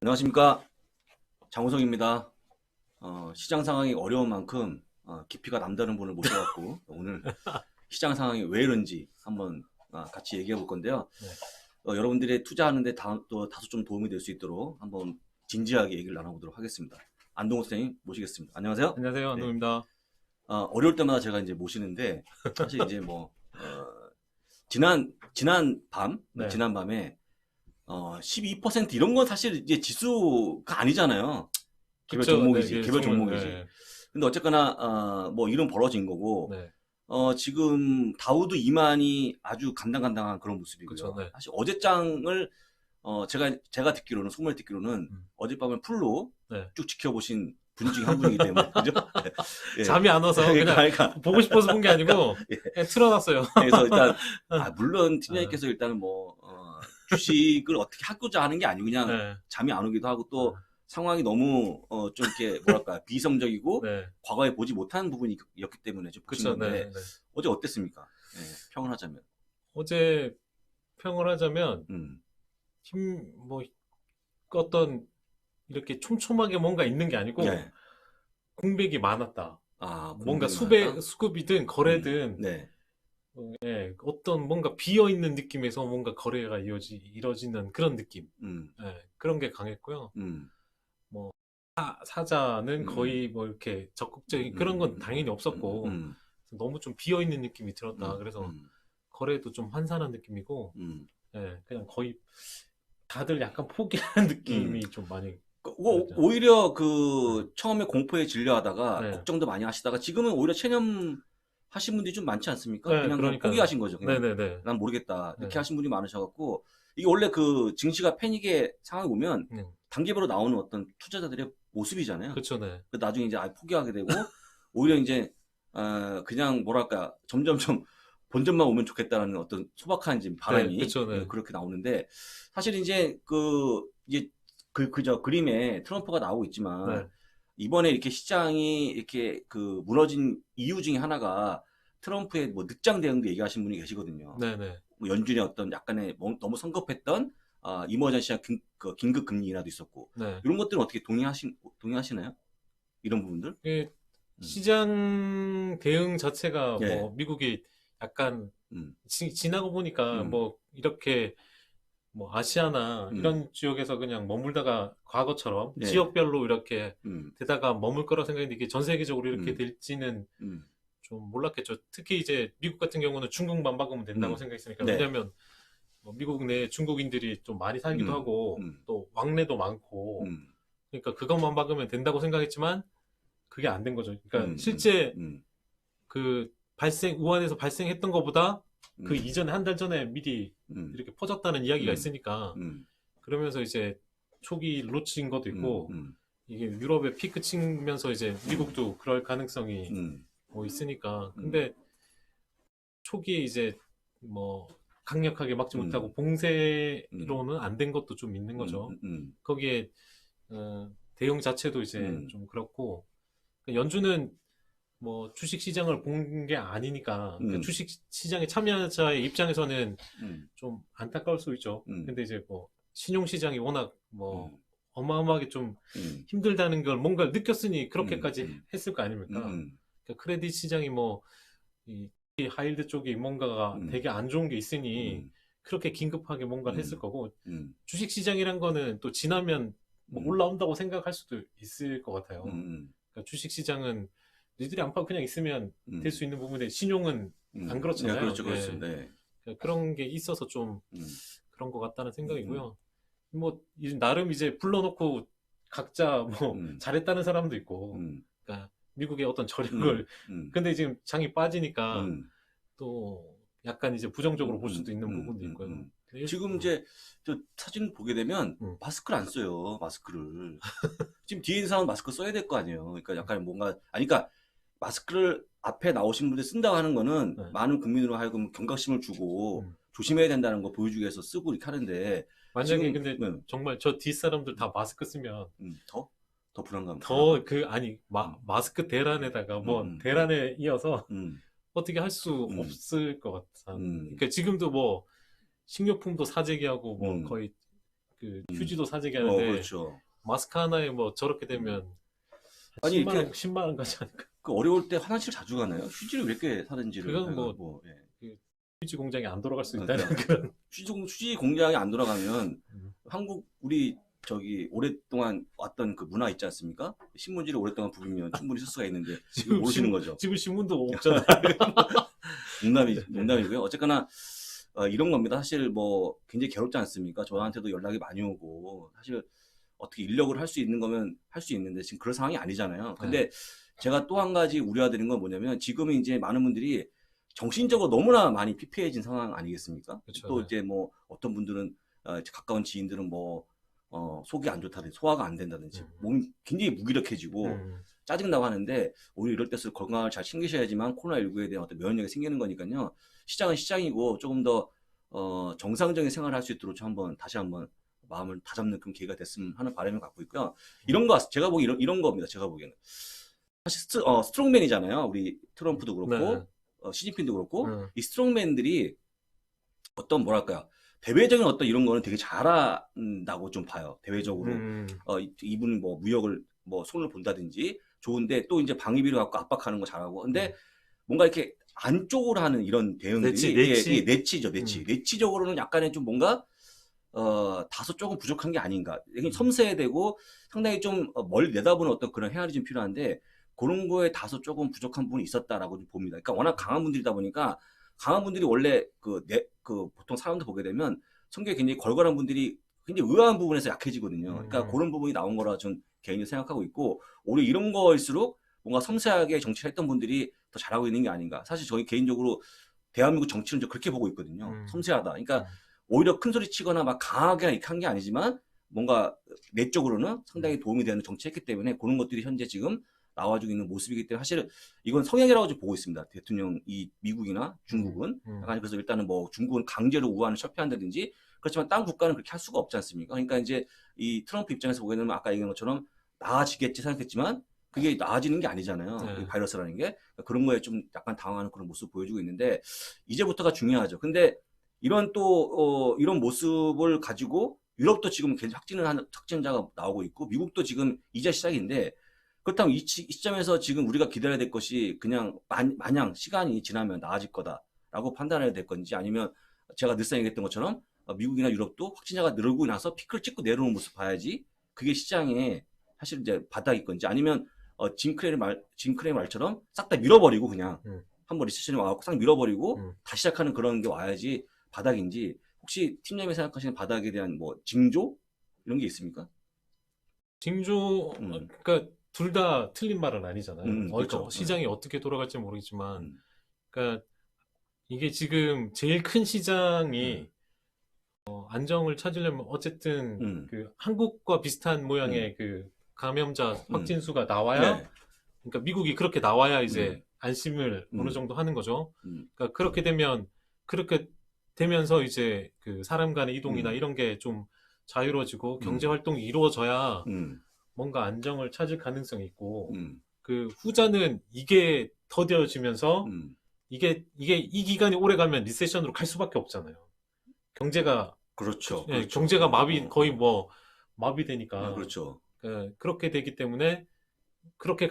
안녕하십니까, 장우성입니다. 시장 상황이 어려운 만큼 깊이가 남다른 분을 모셔갖고 오늘 시장 상황이 왜 이런지 한번 같이 얘기해 볼 건데요. 네. 여러분들이 투자하는데 또 다소 좀 도움이 될 수 있도록 한번 진지하게 얘기를 나눠보도록 하겠습니다. 안동호 선생님 모시겠습니다. 안녕하세요. 안녕하세요, 안동입니다. 어려울 때마다 제가 이제 모시는데 사실 이제 지난 네. 밤에 12% 이런 건 사실 이제 지수가 아니잖아요. 개별 그쵸, 종목이지, 네, 개별 종목이지. 네. 근데 어쨌거나 일은 벌어진 거고, 네. 지금 다우도 2만이 아주 간당간당한 그런 모습이고요. 그쵸, 네. 사실 어젯장을 제가 듣기로는, 소문을 듣기로는 어젯밤을 풀로 네. 쭉 지켜보신 분 중에 한 분이기 때문에 그죠? 예. 잠이 안 와서 그냥 그러니까 보고 싶어서 본 게 아니고 예. 그냥 틀어놨어요. 그래서 일단 물론 팀장님께서 일단은 주식을 어떻게 하고자 하는 게 아니고 그냥 네. 잠이 안 오기도 하고 또 상황이 너무 좀 이렇게 뭐랄까 비이성적이고 네. 과거에 보지 못한 부분이었기 때문에 좀 보신 그쵸, 건데 네. 네. 어제 어땠습니까? 네, 평을 하자면. 어제 평을 하자면 어떤 이렇게 촘촘하게 뭔가 있는 게 아니고 네. 공백이 많았다. 뭔가 공백이 많았다? 수급이든 거래든 네. 예, 어떤 뭔가 비어있는 느낌에서 뭔가 거래가 이뤄지는 그런 느낌. 예, 그런 게 강했고요. 사자는 거의 이렇게 적극적인 그런 건 당연히 없었고 너무 좀 비어있는 느낌이 들었다. 그래서 거래도 좀 환산한 느낌이고 예, 그냥 거의 다들 약간 포기하는 느낌이 좀 많이 오히려 처음에 공포에 질려하다가 네. 걱정도 많이 하시다가 지금은 오히려 체념하신 분들이 좀 많지 않습니까? 네, 그냥 그러니까요. 포기하신 거죠. 그냥 네네네. 난 모르겠다 이렇게 네. 하신 분이 많으셔갖고 이게 원래 증시가 패닉의 상황을 보면 단계별로 나오는 어떤 투자자들의 모습이잖아요. 그쵸, 네. 나중에 이제 포기하게 되고 오히려 이제 그냥 뭐랄까 점점점 본전만 오면 좋겠다라는 어떤 소박한 이제 바람이 네, 그쵸, 네. 그렇게 나오는데 사실 이제 그림에 트럼프가 나오고 있지만 네. 이번에 이렇게 시장이 이렇게 무너진 이유 중에 하나가 트럼프의 늑장 대응도 얘기하신 분이 계시거든요. 네네. 연준의 어떤 약간의 너무 성급했던 이머전시한 긴급 금리 인하도 있었고 네. 이런 것들은 어떻게 동의하시나요? 이런 부분들? 시장 대응 자체가 예. 미국이 약간 지나고 보니까 이렇게 아시아나 이런 지역에서 그냥 머물다가 과거처럼 네. 지역별로 이렇게 되다가 머물 거라 생각했는데 이게 전 세계적으로 이렇게 될지는 좀 몰랐겠죠. 특히 이제 미국 같은 경우는 중국만 막으면 된다고 생각했으니까. 네. 왜냐하면 미국 내 중국인들이 좀 많이 살기도 하고 또 왕래도 많고 그러니까 그것만 막으면 된다고 생각했지만 그게 안 된 거죠. 그러니까 실제 우한에서 발생했던 것보다 그 이전에 한 달 전에 미리 이렇게 퍼졌다는 이야기가 있으니까 그러면서 이제 초기 로치인 것도 있고 이게 유럽에 피크 치면서 이제 미국도 그럴 가능성이 있으니까 근데 초기에 이제 강력하게 막지 못하고 봉쇄로는 안 된 것도 좀 있는 거죠. 거기에 대응 자체도 이제 좀 그렇고 연준은 주식 시장을 본 게 아니니까 그러니까 주식 시장에 참여자의 입장에서는 좀 안타까울 수 있죠. 근데 이제 신용 시장이 워낙 어마어마하게 좀 힘들다는 걸 뭔가 느꼈으니 그렇게까지 했을 거 아닙니까? 그러니까 크레딧 시장이 이 하이힐드 쪽이 뭔가가 되게 안 좋은 게 있으니 그렇게 긴급하게 뭔가를 했을 거고 주식 시장이란 거는 또 지나면 올라온다고 생각할 수도 있을 것 같아요. 그러니까 주식 시장은 니들이 안 파고 그냥 있으면 될 수 있는 부분에 신용은 안 그렇잖아요. 네, 그렇죠, 그렇죠. 네. 그러니까 그런 게 있어서 좀 그런 것 같다는 생각이고요. 나름 이제 불러놓고 각자 잘했다는 사람도 있고, 그러니까 미국의 어떤 저력을 근데 지금 장이 빠지니까 또 약간 이제 부정적으로 볼 수도 있는 부분도 있고요. 지금 이제 저 사진 보게 되면 마스크를 안 써요. 마스크를 지금 뒤에 있는 사람은 마스크 써야 될 거 아니에요. 그러니까 약간 뭔가 그러니까 마스크를 앞에 나오신 분들 쓴다고 하는 거는 많은 국민으로 하여금 경각심을 주고 조심해야 된다는 거 보여주기 위해서 쓰고 이렇게 하는데 만약에 지금 근데 정말 저 뒷사람들 다 마스크 쓰면 더 불안감. 더 아니 마스크 대란에다가 뭐 대란에 이어서 어떻게 할 수 없을 것 같아. 그러니까 지금도 뭐 식료품도 사재기하고 뭐 거의 그 휴지도 사재기하는데 그렇죠. 마스크 하나에 뭐 저렇게 되면 아니 10만 원 가지 않을까? 그 어려울 때 화장실 자주 가나요? 휴지를 왜 이렇게 사는지를. 그건 뭐 휴지 공장이 안 돌아갈 수 있다는 그런. 휴지 공장이 안 돌아가면 한국 우리 저기 오랫동안 왔던 그 문화 있지 않습니까? 신문지를 오랫동안 부비면 충분히 쓸 수가 있는데 지금 모르시는 거죠. 지금 신문도 없잖아요. 농담이고요. 어쨌거나 이런 겁니다. 사실 뭐 굉장히 괴롭지 않습니까? 저한테도 연락이 많이 오고 사실 어떻게 인력을 할 수 있는 거면 할 수 있는데 지금 그런 상황이 아니잖아요. 근데 제가 또 한 가지 우려되는 건 뭐냐면 지금은 이제 많은 분들이 정신적으로 너무나 많이 피폐해진 상황 아니겠습니까? 그렇죠. 또 이제 뭐 어떤 분들은 가까운 지인들은 뭐 속이 안 좋다든지 소화가 안 된다든지 몸이 굉장히 무기력해지고 짜증나고 하는데 오히려 이럴 때일수록 건강을 잘 챙기셔야지만 코로나19에 대한 어떤 면역력이 생기는 거니까요. 시장은 시장이고 조금 더 정상적인 생활을 할 수 있도록 다시 한번 마음을 다잡는 그런 기회가 됐으면 하는 바람을 갖고 있고요. 이런 거 제가 보기 이런 겁니다. 제가 보기에는 사실 스트롱맨이잖아요. 우리 트럼프도 그렇고 시진핑도 그렇고 이 스트롱맨들이 어떤 뭐랄까요? 대외적인 어떤 이런 거는 되게 잘한다고 좀 봐요. 대외적으로 이분 뭐 무역을 뭐 손을 본다든지 좋은데 또 이제 방위비를 갖고 압박하는 거 잘하고 근데 뭔가 이렇게 안쪽으로 하는 이런 대응들이 내치죠. 내치적으로는 약간의 좀 뭔가 다소 조금 부족한 게 아닌가. 섬세해되고 상당히 좀 멀리 내다보는 어떤 그런 헤아리 좀 필요한데 그런 거에 다소 조금 부족한 부분이 있었다라고 좀 봅니다. 그러니까 워낙 강한 분들이다 보니까 강한 분들이 원래 보통 사람들 보게 되면 성격이 굉장히 걸걸한 분들이 굉장히 의아한 부분에서 약해지거든요. 그러니까 그런 부분이 나온 거라 좀 개인적으로 생각하고 있고 오히려 이런 거일수록 뭔가 섬세하게 정치를 했던 분들이 더 잘하고 있는 게 아닌가. 사실 저희 개인적으로 대한민국 정치는 좀 그렇게 보고 있거든요. 섬세하다. 그러니까 오히려 큰 소리 치거나 막 강하게 이렇게 한 게 아니지만 뭔가 내적으로는 상당히 도움이 되는 정치했기 때문에 그런 것들이 현재 지금 나와주고 있는 모습이기 때문에 사실 이건 성향이라고 좀 보고 있습니다. 대통령 미국이나 중국은 약간 그래서 일단은 뭐 중국은 강제로 우한을 철폐한다든지 그렇지만 다른 국가는 그렇게 할 수가 없지 않습니까? 그러니까 이제 이 트럼프 입장에서 보게 되면 아까 얘기한 것처럼 나아지겠지 생각했지만 그게 나아지는 게 아니잖아요. 이 바이러스라는 게 그런 거에 좀 약간 당황하는 그런 모습을 보여주고 있는데 이제부터가 중요하죠. 근데 이런 이런 모습을 가지고 유럽도 지금 계속 확진자가 나오고 있고 미국도 지금 이제 시작인데 그렇다면 이 시점에서 지금 우리가 기다려야 될 것이 그냥 마냥 시간이 지나면 나아질 거다라고 판단해야 될 건지 아니면 제가 늘상 얘기했던 것처럼 미국이나 유럽도 확진자가 늘고 나서 피크를 찍고 내려오는 모습 봐야지 그게 시장에 사실 이제 바닥일 건지 아니면 짐 크레이 말처럼 싹 다 밀어버리고 그냥 한번 리세션이 와갖고 싹 밀어버리고 다시 시작하는 그런 게 와야지 바닥인지 혹시 팀장님이 생각하시는 바닥에 대한 뭐 징조 이런 게 있습니까? 징조 그러니까 둘 다 틀린 말은 아니잖아요. 그렇죠. 시장이 어떻게 돌아갈지 모르겠지만 그러니까 이게 지금 제일 큰 시장이 안정을 찾으려면 어쨌든 그 한국과 비슷한 모양의 그 감염자 확진 수가 나와야 그러니까 미국이 그렇게 나와야 이제 안심을 어느 정도 하는 거죠. 그러니까 그렇게 되면서 이제 그 사람 간의 이동이나 이런 게 좀 자유로워지고 경제 활동이 이루어져야 뭔가 안정을 찾을 가능성이 있고 그 후자는 이게 더뎌지면서 이게 이 기간이 오래 가면 리세션으로 갈 수밖에 없잖아요. 경제가 그렇죠. 경제가 거의 뭐 마비되니까 그렇죠. 그렇게 되기 때문에 그렇게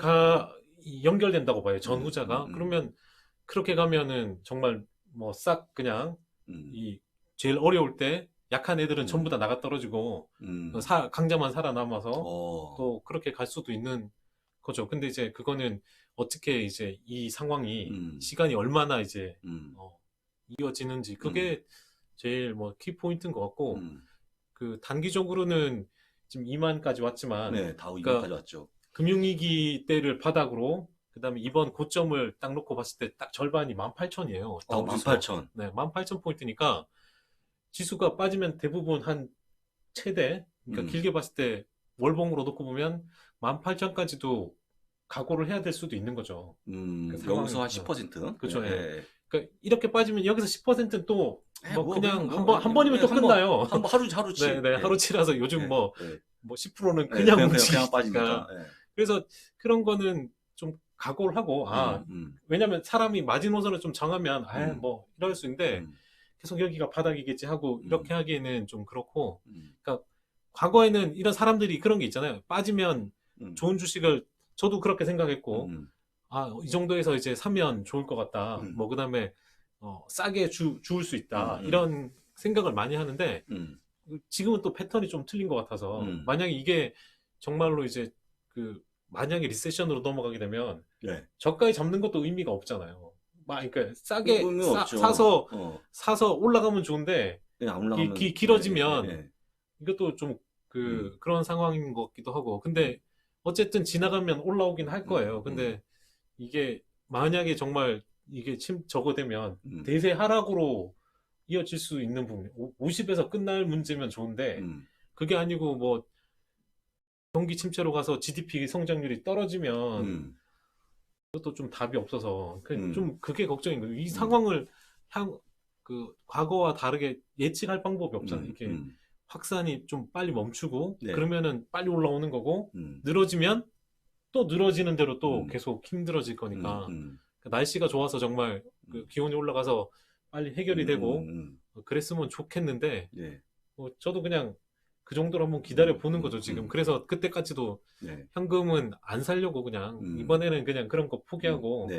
연결된다고 봐요. 전후자가. 그러면 그렇게 가면은 정말 뭐 싹 그냥 이 제일 어려울 때 약한 애들은 전부 다 나가 떨어지고 강자만 살아남아서 또 그렇게 갈 수도 있는 거죠. 근데 이제 그거는 어떻게 이제 이 상황이 시간이 얼마나 이제 이어지는지 그게 제일 뭐 키포인트인 것 같고 그 단기적으로는 지금 2만까지 왔지만 네, 다우 2만까지 왔죠. 금융위기 때를 바닥으로 그다음에 이번 고점을 딱 놓고 봤을 때 딱 절반이 18,000이에요. 18,000. 네, 18,000포인트니까 지수가 빠지면 대부분 한 최대, 그러니까 길게 봤을 때 월봉으로 놓고 보면 18,000까지도 각오를 해야 될 수도 있는 거죠. 여기서 한 10%? 그렇죠. 예. 그러니까 이렇게 빠지면 여기서 10%는 또 뭐 그냥 뭐, 한 번이면 또 끝나요. 하루치. 네, 하루치라서 요즘 네, 뭐 네. 10%는 네, 그냥 그냥 움직이니까. 빠지니까. 네. 그래서 그런 거는 좀 각오를 하고, 왜냐면 사람이 마지노선을 좀 정하면, 뭐, 이럴 수 있는데, 계속 여기가 바닥이겠지 하고, 이렇게 하기에는 좀 그렇고, 그러니까, 과거에는 이런 사람들이 그런 게 있잖아요. 빠지면 좋은 주식을, 저도 그렇게 생각했고, 이 정도에서 이제 사면 좋을 것 같다. 뭐, 그 다음에, 싸게 주울 수 있다. 이런 생각을 많이 하는데, 지금은 또 패턴이 좀 틀린 것 같아서, 만약에 이게 정말로 이제 만약에 리세션으로 넘어가게 되면 네. 저가에 잡는 것도 의미가 없잖아요. 그러니까 싸게 없죠. 사서 올라가면 좋은데 그냥 안 올라가면 길어지면 이것도 좀 음. 그런 상황인 것 같기도 하고. 근데 어쨌든 지나가면 올라오긴 할 거예요. 근데 이게 만약에 정말 이게 저거되면 대세 하락으로 이어질 수 있는 부분, 50에서 끝날 문제면 좋은데 그게 아니고 뭐 경기 침체로 가서 GDP 성장률이 떨어지면 그것도 좀 답이 없어서 좀 그게 걱정인 거예요. 이 상황을 과거와 다르게 예측할 방법이 없잖아요. 이게 확산이 좀 빨리 멈추고 네. 그러면은 빨리 올라오는 거고 늘어지면 또 늘어지는 대로 또 계속 힘들어질 거니까 날씨가 좋아서 정말 기온이 올라가서 빨리 해결이 되고 그랬으면 좋겠는데 네. 저도 그냥 그 정도로 한번 기다려 보는 거죠, 지금. 그래서 그때까지도 네. 현금은 안 살려고 그냥 이번에는 그냥 그런 거 포기하고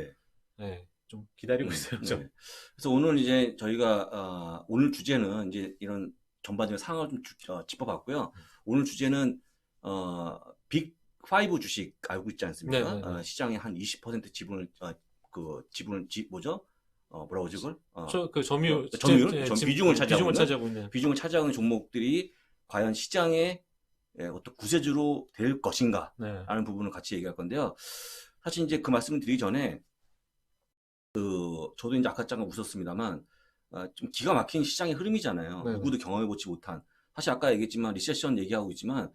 좀 기다리고 있어요, 좀. 네. 그래서 오늘 이제 저희가 오늘 주제는 이제 이런 전반적인 상황을 좀 짚어봤고요. 오늘 주제는 빅5 주식 알고 있지 않습니까? 시장의 한 20% 지분을 뭐죠? 뭐라고 하지 그걸? 점유율, 비중을 차지하고 있는. 비중을 차지하는 종목들이 과연 시장의 어떤 구세주로 될 것인가 라는 부분을 같이 얘기할 건데요. 사실 이제 그 말씀을 드리기 전에 저도 이제 아까 잠깐 웃었습니다만 좀 기가 막힌 시장의 흐름이잖아요. 누구도 경험해보지 못한. 사실 아까 얘기했지만 리세션 얘기하고 있지만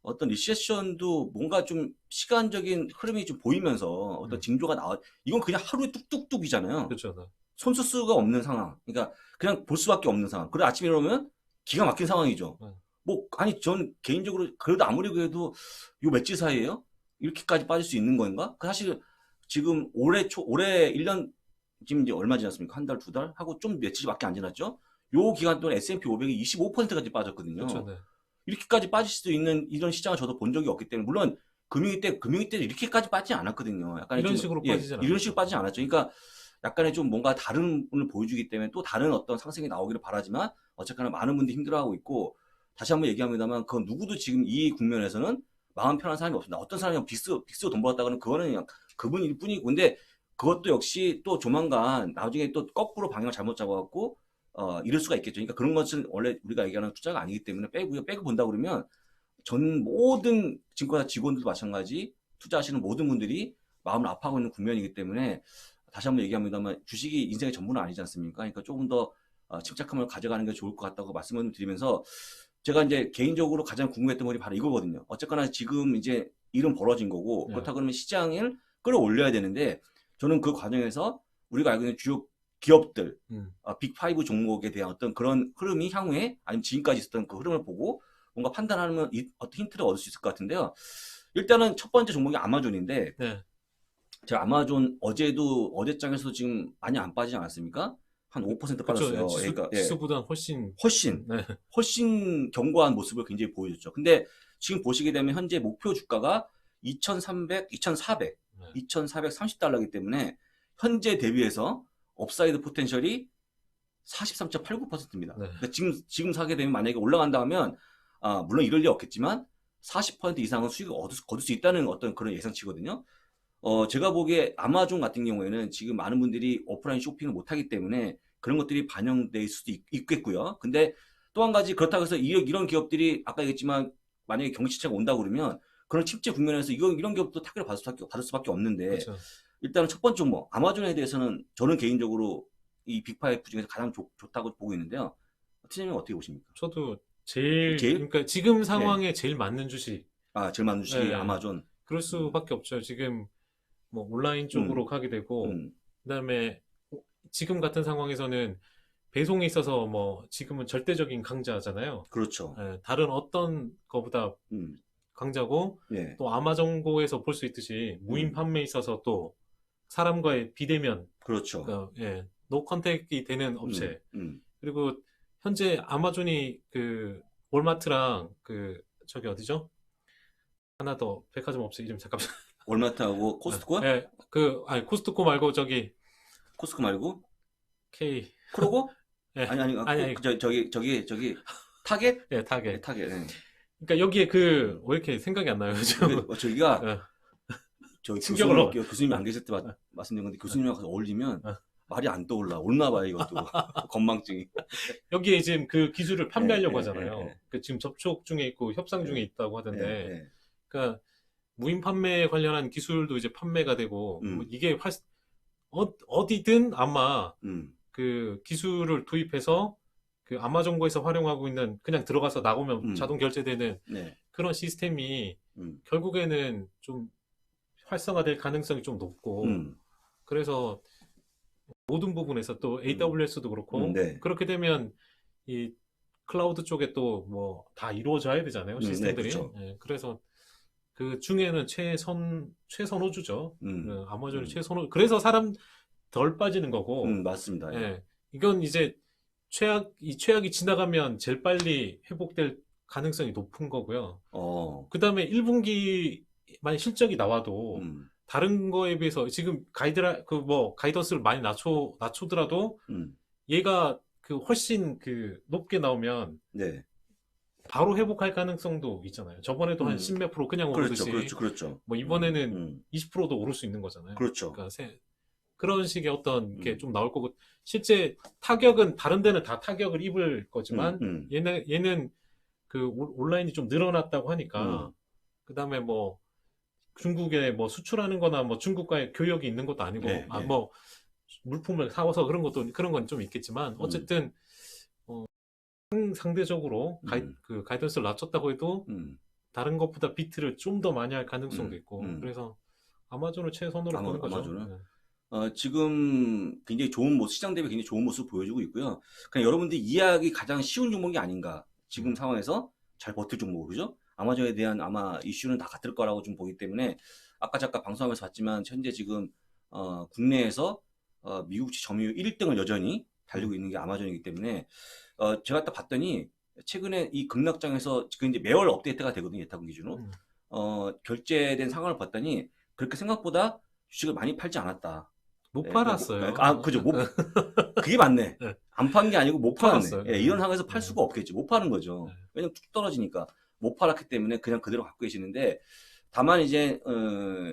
어떤 리세션도 뭔가 좀 시간적인 흐름이 좀 보이면서 어떤 징조가 이건 그냥 하루에 뚝뚝뚝이잖아요. 그렇죠. 손쓸 수가 없는 상황. 그러니까 그냥 볼 수밖에 없는 상황. 그리고 아침에 일어나면 기가 막힌 상황이죠. 전 개인적으로 그래도 아무리 그래도 요 며칠 사이에요? 이렇게까지 빠질 수 있는 건가? 사실 지금 올해 1년 지금 이제 얼마 지났습니까? 한 달, 두 달? 하고 좀 며칠밖에 안 지났죠? 요 기간 동안 S&P 500이 25%까지 빠졌거든요. 그렇죠, 네. 이렇게까지 빠질 수도 있는 이런 시장을 저도 본 적이 없기 때문에 물론 금융위 때 이렇게까지 빠지지 않았거든요. 약간 이런 식으로 빠지지 않았죠. 이런 식으로 빠지지 않았죠. 그러니까 약간의 좀 뭔가 다른 분을 보여주기 때문에 또 다른 어떤 상승이 나오기를 바라지만 어쨌거나 많은 분들이 힘들어하고 있고 다시 한번 얘기합니다만 그건 누구도 지금 이 국면에서는 마음 편한 사람이 없습니다. 어떤 사람이 빅스로 돈 벌었다고는 그거는 그냥 그분일 뿐이고 근데 그것도 역시 또 조만간 나중에 또 거꾸로 방향을 잘못 잡아갖고 이럴 수가 있겠죠. 그러니까 그런 것은 원래 우리가 얘기하는 투자가 아니기 때문에 빼고 본다 그러면 전 모든 증권사 직원들도 마찬가지 투자하시는 모든 분들이 마음을 아파하고 있는 국면이기 때문에 다시 한번 얘기합니다만 주식이 인생의 전부는 아니지 않습니까? 그러니까 조금 더 침착함을 가져가는 게 좋을 것 같다고 말씀을 드리면서 제가 이제 개인적으로 가장 궁금했던 것이 바로 이거거든요. 어쨌거나 지금 이제 일은 벌어진 거고 그렇다 그러면 시장을 끌어올려야 되는데 저는 그 과정에서 우리가 알고 있는 주요 기업들, 빅5 종목에 대한 어떤 그런 흐름이 향후에 아니면 지금까지 있었던 그 흐름을 보고 뭔가 판단하면 어떤 힌트를 얻을 수 있을 것 같은데요. 일단은 첫 번째 종목이 아마존인데 제가 아마존 어제장에서 지금 많이 안 빠지지 않았습니까? 한 5% 빠졌어요. 그러니까 지수보다 훨씬 견고한 모습을 굉장히 보여줬죠. 근데 지금 보시게 되면 현재 목표 주가가 2,430달러이기 때문에 현재 대비해서 업사이드 포텐셜이 43.89%입니다. 그러니까 지금 사게 되면 만약에 올라간다 하면 물론 이럴 리 없겠지만 40% 이상은 수익을 거둘 수 있다는 어떤 그런 예상치거든요. 제가 보기에 아마존 같은 경우에는 지금 많은 분들이 오프라인 쇼핑을 못하기 때문에 그런 것들이 반영될 수도 있겠고요. 근데 또 한 가지 그렇다고 해서 이런 기업들이 아까 얘기했지만 만약에 경기 침체가 온다고 그러면 그런 침체 국면에서 이런 기업도 타격을 받을 수밖에 없는데 그렇죠. 일단은 첫 번째 종목 아마존에 대해서는 저는 개인적으로 이 빅5 중에서 가장 좋다고 보고 있는데요. 팀장님 어떻게 보십니까? 저도 그러니까 지금 상황에 제일 맞는 주식. 제일 맞는 주식이 아마존. 그럴 수밖에 없죠. 지금 뭐 온라인 쪽으로 가게 되고 그다음에 지금 같은 상황에서는 배송에 있어서 뭐 지금은 절대적인 강자잖아요. 그렇죠. 예, 다른 어떤 거보다 강자고 예. 또 아마존고에서 볼 수 있듯이 무인 판매에 있어서 또 사람과의 비대면, 그렇죠. 예, 노 컨택이 되는 업체. 그리고 현재 아마존이 그 월마트랑 그 저기 어디죠? 하나 더 백화점 업체 이름 잠깐만. 월마트하고 코스트코? 예, 아니 코스트코 말고 저기 코스트코 말고? K. 크로고? 예, 아니, 아니, 저기, 타겟? 예, 타겟. 네, 타겟. 예. 그러니까 여기에 왜 이렇게 생각이 안 나요, 요즘? 저기가, 예, 저기 충격을 교수님이 안 계실 때 말씀드린 건데, 교수님하고 가서 어울리면 어. 말이 안 떠올라. 올나 봐요, 이것도. 건망증이. 여기에 지금 그 기술을 판매하려고 예, 하잖아요. 예. 그 지금 접촉 중에 있고 협상 중에 있다고 하던데, 예. 그러니까 무인 판매 관련한 기술도 이제 판매가 되고, 뭐 이게 어디든 아마 그 기술을 도입해서 그 아마존고에서 활용하고 있는 그냥 들어가서 나오면 자동 결제되는 네. 그런 시스템이 결국에는 좀 활성화될 가능성이 좀 높고, 그래서 모든 부분에서 또 AWS도 그렇고, 네. 그렇게 되면 이 클라우드 쪽에 또 뭐 다 이루어져야 되잖아요, 시스템들이. 네, 그렇죠. 예, 그래서 그 중에는 최선호주죠. 아마존이 최선호. 그래서 사람 덜 빠지는 거고. 맞습니다. 예. 이건 이제 이 최악이 지나가면 제일 빨리 회복될 가능성이 높은 거고요. 그 다음에 1분기 만약 실적이 나와도 다른 거에 비해서 지금 가이던스를 많이 낮추더라도 얘가 그 훨씬 그 높게 나오면 네. 바로 회복할 가능성도 있잖아요. 저번에도 한 10몇 프로 그냥 오르듯이. 그렇죠. 뭐 이번에는 20%도 오를 수 있는 거잖아요. 그렇죠. 그러니까 그런 식의 어떤 게 좀 나올 거고, 실제 타격은 다른 데는 다 타격을 입을 거지만 얘는 그 온라인이 좀 늘어났다고 하니까 그다음에 뭐 중국에 뭐 수출하는 거나 뭐 중국과의 교역이 있는 것도 아니고 네, 네. 뭐 물품을 사와서 그런 건 좀 있겠지만 어쨌든 상대적으로 그 가이던스를 낮췄다고 해도 다른 것보다 비트를 좀 더 많이 할 가능성도 있고 그래서 아마존을 최선으로 보는 거죠. 아마존은? 네. 지금 굉장히 좋은 시장 대비 굉장히 좋은 모습 보여주고 있고요. 그냥 여러분들이 이해하기 가장 쉬운 종목이 아닌가. 지금 상황에서 잘 버틸 종목, 그죠? 아마존에 대한 아마 이슈는 다 같을 거라고 좀 보기 때문에 아까 잠깐 방송하면서 봤지만 현재 지금 국내에서 미국치 점유율 1등을 여전히 달리고 있는 게 아마존이기 때문에 제가 딱 봤더니 최근에 이 급락장에서 지금 이제 매월 업데이트가 되거든요. 예탁금 기준으로. 결제된 상황을 봤더니 그렇게 생각보다 주식을 많이 팔지 않았다. 못 팔았어요. 그죠. 그게 맞네. 네. 안 판 게 아니고 못 팔았네. 팔았어요. 예, 이런 상황에서 팔 수가 없겠지. 못 파는 거죠. 왜냐면 뚝 떨어지니까. 못 팔았기 때문에 그냥 그대로 갖고 계시는데, 다만 이제,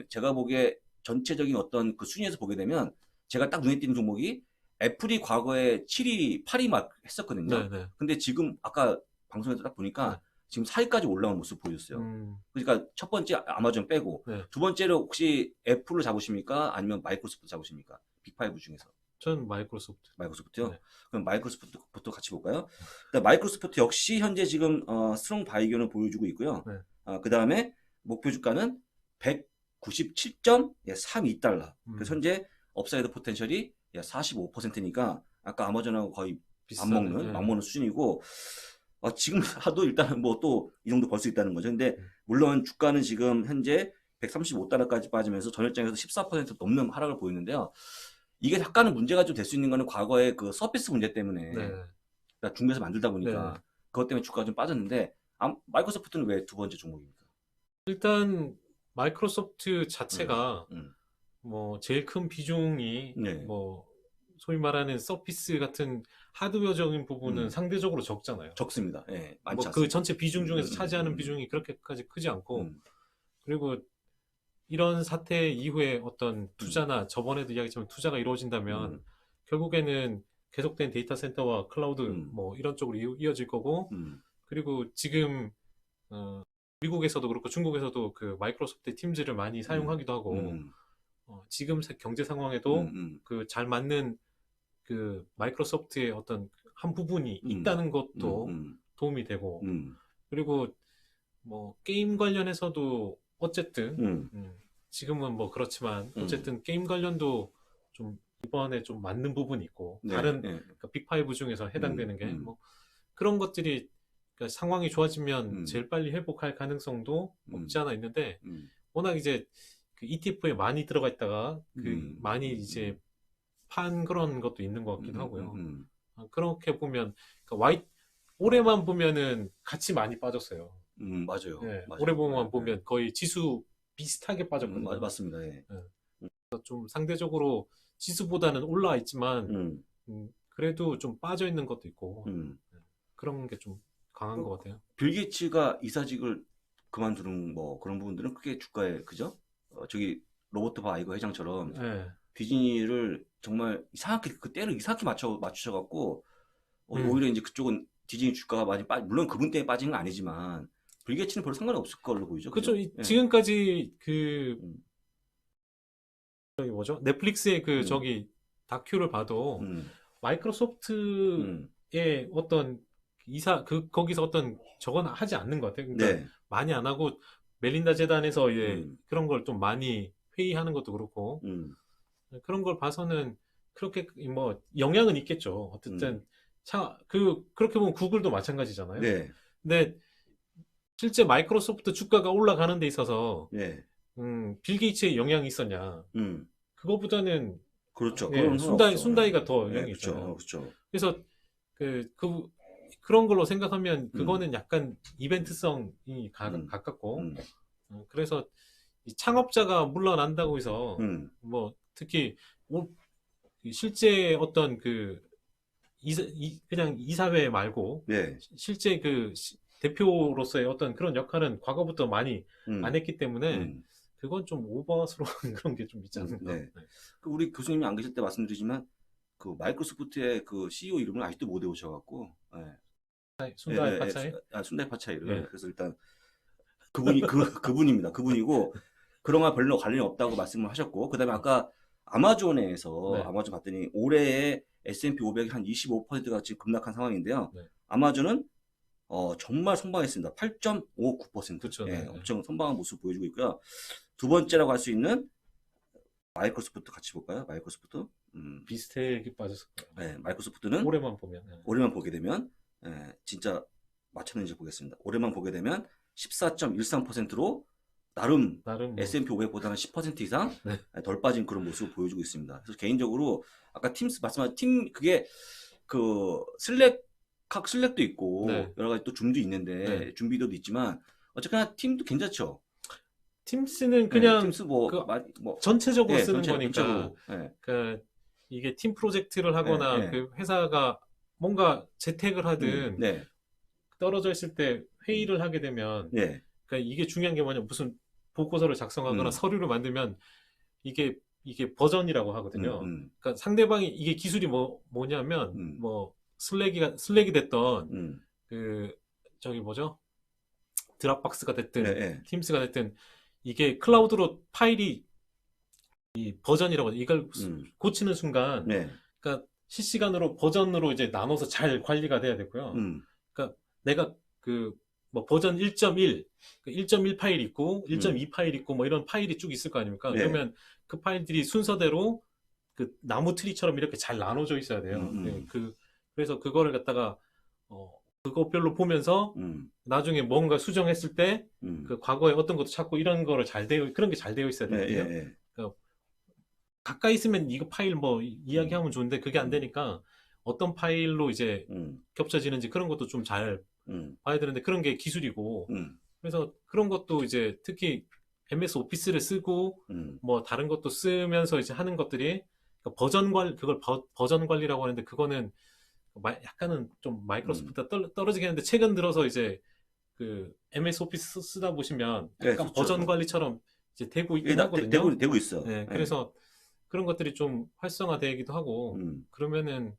제가 보기에 전체적인 어떤 그 순위에서 보게 되면, 제가 딱 눈에 띄는 종목이 애플이 과거에 7위, 8위 막 했었거든요. 네. 근데 지금 아까 방송에서 딱 보니까 지금 4위까지 올라온 모습 보여줬어요. 그러니까 첫 번째 아마존 빼고 두 번째로 혹시 애플을 잡으십니까? 아니면 마이크로소프트 잡으십니까? 빅5 중에서. 전 마이크로소프트. 마이크로소프트요? 네. 그럼 마이크로소프트부터 같이 볼까요? 마이크로소프트 역시 현재 지금 스트롱 바이견을 보여주고 있고요. 그 다음에 목표 주가는 197.32달러. 그래서 현재 업사이드 포텐셜이 45%니까 아까 아마존하고 거의 맞먹는 수준이고, 지금 하도 일단은 뭐 또 이 정도 벌 수 있다는 거죠. 근데 물론 주가는 지금 현재 135달러까지 빠지면서 전일장에서 14% 넘는 하락을 보이는데요. 이게 약간은 문제가 좀 될 수 있는 거는 과거에 그 서비스 문제 때문에 그러니까 중국에서 만들다 보니까 그것 때문에 주가가 좀 빠졌는데 마이크로소프트는 왜 두 번째 종목입니까? 일단 마이크로소프트 자체가 뭐 제일 큰 비중이 뭐 소위 말하는 서피스 같은 하드웨어적인 부분은 상대적으로 적잖아요. 적습니다. 예, 많지 뭐 않습니다. 그 전체 비중 중에서 차지하는 비중이 그렇게까지 크지 않고 그리고 이런 사태 이후에 어떤 투자나 저번에도 이야기했지만 투자가 이루어진다면 결국에는 계속된 데이터 센터와 클라우드 뭐 이런 쪽으로 이어질 거고 그리고 지금 미국에서도 그렇고 중국에서도 그 마이크로소프트 팀즈를 많이 사용하기도 하고 지금 경제 상황에도 그 잘 맞는 그 마이크로소프트의 어떤 한 부분이 있다는 것도 도움이 되고 그리고 뭐 게임 관련해서도 어쨌든 지금은 뭐 그렇지만 어쨌든 게임 관련도 좀 이번에 좀 맞는 부분이 있고 네, 다른 네. 그러니까 빅5 중에서 해당되는 게 뭐 그런 것들이 그러니까 상황이 좋아지면 제일 빨리 회복할 가능성도 없지 않아 있는데 워낙 이제 그 ETF에 많이 들어가 있다가 그 많이 이제 판 그런 것도 있는 것 같기도 하고요. 그렇게 보면 그러니까 올해만 보면은 같이 많이 빠졌어요. 맞아요. 네, 맞아요. 올해만 보면 거의 지수 비슷하게 빠졌거든요. 맞습니다. 예. 그래서 좀 상대적으로 지수보다는 올라와 있지만 그래도 좀 빠져 있는 것도 있고 그런 게 좀 강한 것 같아요. 빌 게이츠가 이사직을 그만두는 뭐 그런 부분들은 크게 주가에 그죠? 저기 로버트 바 이거 회장처럼 네. 디즈니를 정말 이상하게 그 때를 이상하게 맞추셔갖고 오히려 이제 그쪽은 디즈니 주가가 많이 물론 그분 때문에 빠진 건 아니지만 빌 게이츠는 별로 상관이 없을 걸로 보이죠. 그렇죠. 예. 지금까지 그 저기 뭐죠? 넷플릭스의 그 저기 다큐를 봐도 마이크로소프트의 어떤 거기서 어떤 저건 하지 않는 것 같아요. 그러니까 네. 많이 안 하고 멜린다 재단에서 이제 그런 걸 좀 많이 회의하는 것도 그렇고 그런 걸 봐서는 그렇게 뭐 영향은 있겠죠. 어쨌든 그렇게 보면 구글도 마찬가지잖아요. 네. 근데 실제 마이크로소프트 주가가 올라가는 데 있어서 네. 빌 게이츠의 영향이 있었냐? 그거보다는 그렇죠. 예, 순다이가 더 영향이 네, 있잖아요. 그렇죠. 그래서 그런 걸로 생각하면 그거는 약간 이벤트성이 가깝고 그래서 이 창업자가 물러난다고 해서 뭐 특히 실제 어떤 그냥 이사회 말고 네. 실제 그 대표로서의 어떤 그런 역할은 과거부터 많이 안 했기 때문에 그건 좀 오버스러운 그런 게 좀 있지 않을까. 네. 우리 교수님이 안 계실 때 말씀드리지만 그 마이크로소프트의 그 CEO 이름을 아직도 못 외우셔갖고 순다이 파차이? 순다이 파차이를. 네. 그래서 일단 그분입니다. 그분이고 그런 거 별로 관련이 없다고 말씀을 하셨고 그다음에 아까 아마존에서 네. 아마존 봤더니 올해의 S&P 500이 한 25%가 지금 급락한 상황인데요. 네. 아마존은 정말 선방했습니다. 8.59%. 그렇죠. 예, 네. 엄청 선방한 모습 보여주고 있고요. 두 번째라고 할 수 있는 마이크로소프트 같이 볼까요? 마이크로소프트. 비슷하게 빠졌을 거예요. 네, 마이크로소프트는 올해만 보면. 네. 올해만 보게 되면 진짜 맞췄는지 보겠습니다. 올해만 보게 되면 14.13%로 나름 뭐. S&P 500보다는 10% 이상 네. 덜 빠진 그런 모습을 보여주고 있습니다. 그래서 개인적으로 아까 팀스 말씀하신 그게 그 슬랙도 있고 네. 여러 가지 또 줌도 있는데 네. 줌비도도 있지만 어쨌거나 팀도 괜찮죠. 팀스는 그냥 팀스 전체적으로 쓰는 전체로. 거니까 이게 팀 프로젝트를 하거나 그 회사가 뭔가 재택을 하든 떨어져 있을 때 회의를 하게 되면 그러니까 이게 중요한 게 뭐냐 무슨 보고서를 작성하거나 서류를 만들면 이게 버전이라고 하거든요. 그러니까 상대방이 이게 기술이 뭐냐면 뭐 슬랙이 됐던 저기 뭐죠? 드랍박스가 됐든 팀스가 됐든 이게 클라우드로 파일이 이 버전이라고 하죠. 이걸 고치는 순간 그러니까 실시간으로 버전으로 이제 나눠서 잘 관리가 돼야 되고요. 그러니까 내가 뭐 버전 1.1, 1.1 파일 있고 1.2 파일 있고 뭐 이런 파일이 쭉 있을 거 아닙니까? 그러면 그 파일들이 순서대로 그 나무 트리처럼 이렇게 잘 나눠져 있어야 돼요. 그래서 그거를 갖다가 그거별로 보면서 나중에 뭔가 수정했을 때 그 과거에 어떤 것도 찾고 이런 거를 그런 게 잘 되어 있어야 되거든요. 그러니까 가까이 있으면 이거 파일 뭐 이야기하면 좋은데 그게 안 되니까 어떤 파일로 이제 겹쳐지는지 그런 것도 좀 잘 봐야 되는데 그런 게 기술이고 그래서 그런 것도 이제 특히 MS 오피스를 쓰고 뭐 다른 것도 쓰면서 이제 하는 것들이 그걸 버전 관리라고 하는데 그거는 약간은 좀 마이크로소프트가 떨어지긴 하는데 최근 들어서 이제 그 MS 오피스 쓰다 보시면 약간 버전 관리처럼 이제 되고 있긴 하거든요. 되고 있어. 네, 그래서 그런 것들이 좀 활성화되기도 하고 그러면은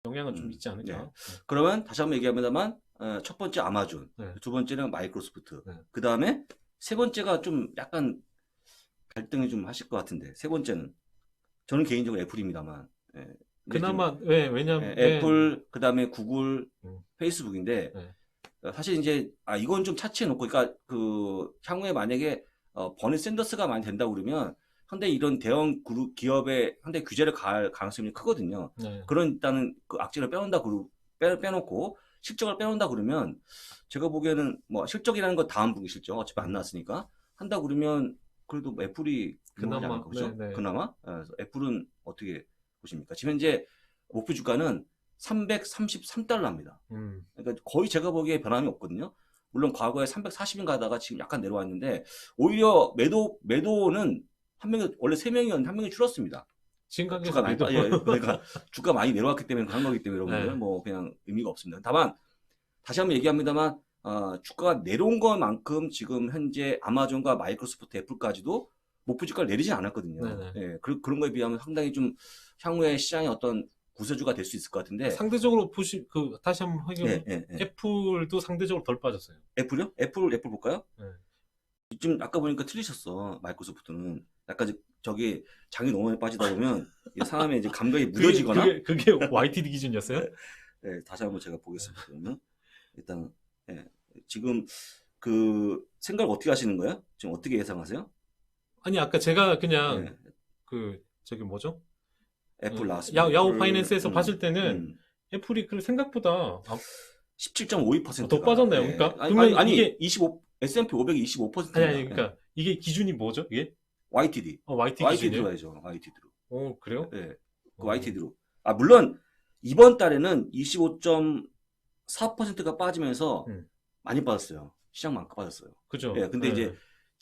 영향은 좀 있지 않을까. 그러면 다시 한번 얘기합니다만 첫 번째 아마존, 두 번째는 마이크로소프트, 그 다음에 세 번째가 좀 약간 갈등이 좀 하실 것 같은데 세 번째는 저는 개인적으로 애플입니다만 그나마 왜냐면 애플 그 다음에 구글, 페이스북인데 사실 이제 이건 좀 차치해 놓고 그러니까 그 향후에 만약에 버니 샌더스가 많이 된다고 그러면 상당히 이런 대형 그룹 기업에 상당히 규제를 가할 가능성이 크거든요. 네. 그런 일단은 그 악재를 빼놓고 실적을 빼놓는다 그러면 제가 보기에는 뭐 실적이라는 건 다음 분기 실적 어차피 안 나왔으니까 한다 그러면 그래도 뭐 애플이 그나마, 않을까, 그죠? 네, 네. 그나마. 그래서 애플은 어떻게 보십니까? 지금 현재 목표 주가는 333달러입니다. 그러니까 거의 제가 보기에 변함이 없거든요. 물론 과거에 340인 가다가 지금 약간 내려왔는데 오히려 매도는 한 명이 원래 3명이었는데 한 명이 줄었습니다. 주가 심각해서 많이 매도. 그러니까 주가 많이 내려왔기 때문에 그런 거기 때문에 여러분들 네. 뭐 그냥 의미가 없습니다. 다만 다시 한번 얘기합니다만 주가가 내려온 것만큼 지금 현재 아마존과 마이크로소프트, 애플까지도 목표 주가를 내리지 않았거든요. 네네. 예, 그런 거에 비하면 상당히 좀 향후에 시장의 어떤 구세주가 될 수 있을 것 같은데. 상대적으로 다시 한번 확인해. 예. 애플도 상대적으로 덜 빠졌어요. 애플요? 애플 볼까요? 네. 지금 아까 보니까 틀리셨어. 마이크로소프트는 약간 저기 장이 너무 많이 빠지다 보면 이 사람의 이제 감각이 무뎌지거나. 그게 YTD 기준이었어요? 네, 다시 한번 제가 보겠습니다. 그러면 일단 지금 그 생각 어떻게 하시는 거예요? 지금 어떻게 예상하세요? 아니 아까 제가 그냥 저기 뭐죠? 애플 나왔습니다. 야후 파이낸스에서 봤을 때는 애플이 생각보다 17.52%가 더 빠졌나요? 그러니까 아니 이게 25 S&P 500이 25%. 아니 그러니까 이게 기준이 뭐죠? 이게 YTD. YTD 기준이요? 들어야죠. YTD로. 그래요? 네. 그 YTD로. 물론 이번 달에는 25.4%가 빠지면서 많이 빠졌어요. 시장만큼 빠졌어요. 그죠. 예, 근데 이제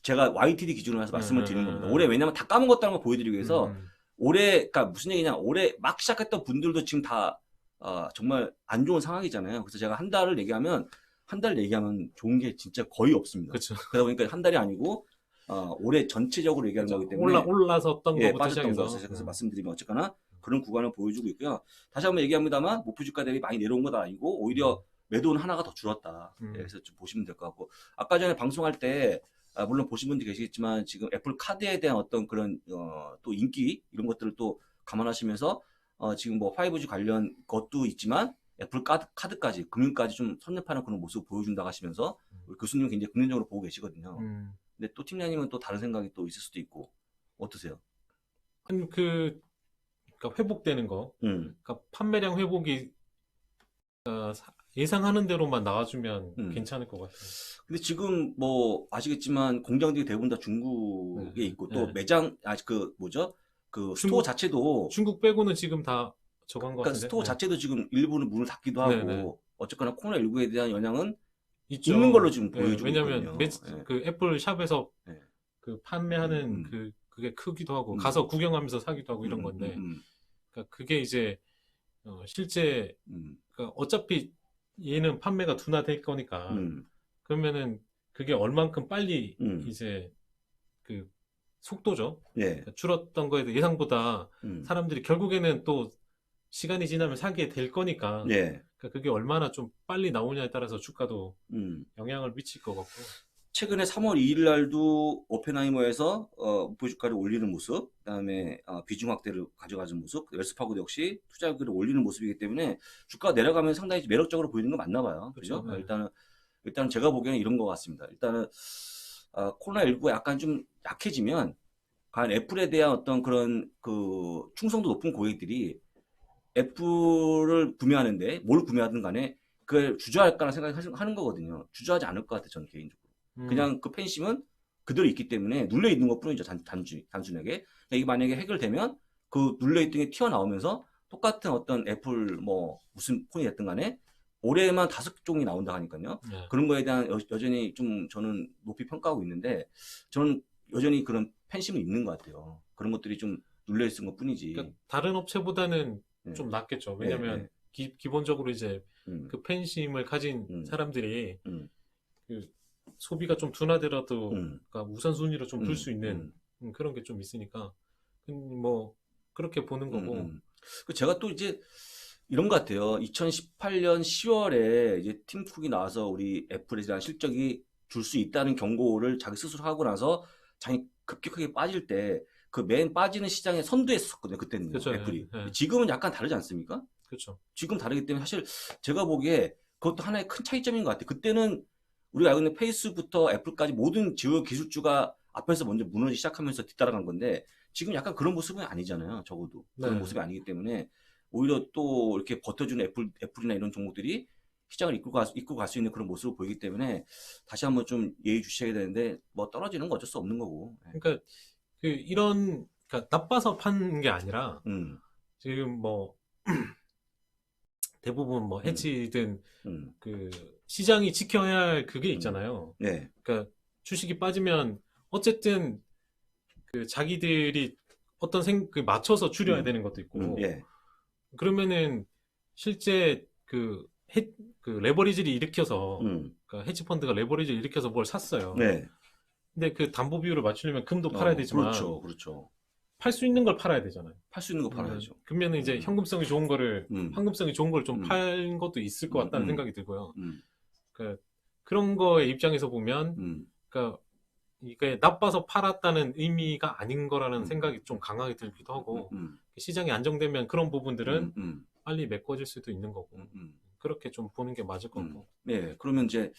제가 YTD 기준으로 해서 말씀을 드리는 겁니다. 올해 왜냐면 다 까먹었다는 걸 보여드리기 위해서 올해, 그러니까 무슨 얘기냐, 올해 막 시작했던 분들도 지금 다 정말 안 좋은 상황이잖아요. 그래서 제가 한 달 얘기하면 좋은 게 진짜 거의 없습니다. 그렇죠. 그러다 보니까 한 달이 아니고 올해 전체적으로 얘기하는 거기 때문에 올라섰던 예, 것부터 빠졌던 시작해서 거. 그래서 말씀드리면 어쨌거나 그런 구간을 보여주고 있고요. 다시 한번 얘기합니다만 목표 주가 대비 많이 내려온 건 아니고 오히려 매도는 하나가 더 줄었다. 예, 그래서 좀 보시면 될 것 같고, 아까 전에 방송할 때 물론 보신 분도 계시겠지만 지금 애플 카드에 대한 어떤 그런 또 인기 이런 것들을 또 감안하시면서 지금 뭐 5G 관련 것도 있지만 애플 카드까지 금융까지 좀 선nhập하는 그런 모습을 보여준다 하시면서 우리 교수님은 굉장히 긍정적으로 보고 계시거든요. 근데 또 팀장님은 또 다른 생각이 또 있을 수도 있고 어떠세요? 아니 그러니까 회복되는 거, 그러니까 판매량 회복이 예상하는 대로만 나와주면 괜찮을 것 같아요. 근데 지금 뭐 아시겠지만 공장들이 대부분 다 중국에 있고 또 매장 그 뭐죠? 그 스토어 자체도 중국 빼고는 지금 다 저간 것 그러니까 같은데. 스토어 자체도 지금 일부는 문을 닫기도 하고 네네. 어쨌거나 코로나19에 대한 영향은 있죠. 있는 걸로 지금 보여주고 왜냐면 있거든요. 그 애플 샵에서 그 판매하는 그게 크기도 하고 가서 구경하면서 사기도 하고 이런 건데, 그러니까 그게 이제 실제 그러니까 어차피 얘는 판매가 둔화될 거니까 그러면은 그게 얼만큼 빨리 이제 그 속도죠. 그러니까 줄었던 거에 대해 예상보다 사람들이 결국에는 또 시간이 지나면 사게 될 거니까, 그러니까 그게 얼마나 좀 빨리 나오냐에 따라서 주가도 영향을 미칠 것 같고. 최근에 3월 2일 날도 오펜하이머에서 목표 주가를 올리는 모습, 그다음에 비중 확대를 가져가는 모습, 웰스파고도 역시 투자금을 올리는 모습이기 때문에 주가가 내려가면 상당히 매력적으로 보이는 거 맞나 봐요. 그렇죠? 네. 일단은 제가 보기에는 이런 것 같습니다. 일단은 코로나19가 약간 좀 약해지면 과연 애플에 대한 어떤 그런 그 충성도 높은 고객들이 애플을 구매하는데 뭘 구매하든 간에 그걸 주저할까라는 생각을 하는 거거든요. 주저하지 않을 것 같아요, 저는 개인적으로. 그냥 그 팬심은 그대로 있기 때문에 눌려 있는 것 뿐이죠, 단순하게. 그러니까 이게 만약에 해결되면 그 눌려 있던 게 튀어나오면서 똑같은 어떤 애플 뭐 무슨 폰이 됐든 간에 올해만 5종이 나온다 하니까요. 그런 거에 대한 여전히 좀 저는 높이 평가하고 있는데 저는 여전히 그런 팬심은 있는 것 같아요. 그런 것들이 좀 눌려 있는 것 뿐이지. 그러니까 다른 업체보다는 좀 낫겠죠. 왜냐면 기본적으로 이제 그 팬심을 가진 사람들이 그 소비가 좀 둔화되더라도 그러니까 우선순위로 좀 둘 수 있는 그런 게 좀 있으니까 뭐 그렇게 보는 거고. 제가 또 이제 이런 것 같아요. 2018년 10월에 이제 팀 쿡이 나와서 우리 애플에 대한 실적이 줄 수 있다는 경고를 자기 스스로 하고 나서 장이 급격하게 빠질 때 그 맨 빠지는 시장에 선두했었거든요. 그때는 그렇죠. 애플이. 지금은 약간 다르지 않습니까? 그렇죠. 지금 다르기 때문에 사실 제가 보기에 그것도 하나의 큰 차이점인 것 같아요. 그때는 우리가 알고 있는 페이스부터 애플까지 모든 주요 기술주가 앞에서 먼저 무너지기 시작하면서 뒤따라간 건데 지금 약간 그런 모습은 아니잖아요. 적어도 그런 네. 모습이 아니기 때문에 오히려 또 이렇게 버텨주는 애플이나 이런 종목들이 시장을 이끌고 갈 수 있는 그런 모습을 보이기 때문에 다시 한번 좀 예의주시해야 되는데 뭐 떨어지는 건 어쩔 수 없는 거고. 그러니까 이런 그러니까 나빠서 파는 게 아니라 지금 뭐 대부분 뭐 해치든 그 시장이 지켜야 할 그게 있잖아요. 네. 그러니까 주식이 빠지면 어쨌든 그 자기들이 어떤 그 맞춰서 줄여야 되는 것도 있고. 예. 그러면은 실제 그 레버리지를 일으켜서 그러니까 헤지펀드가 레버리지를 일으켜서 뭘 샀어요. 네. 근데 그 담보 비율을 맞추려면 금도 팔아야 되지만 그렇죠. 그렇죠. 팔 수 있는 걸 팔아야 되잖아요. 팔 수 있는 거 팔아야죠. 그러면 이제 현금성이 좋은 거를 황금성이 좋은 걸 좀 팔 것도 있을 것 같다는 생각이 들고요. 그러니까 그런 거의 입장에서 보면 그러니까 이게 나빠서 팔았다는 의미가 아닌 거라는 생각이 좀 강하게 들기도 하고 시장이 안정되면 그런 부분들은 빨리 메꿔질 수도 있는 거고 그렇게 좀 보는 게 맞을 것 같고. 네, 그러면 이제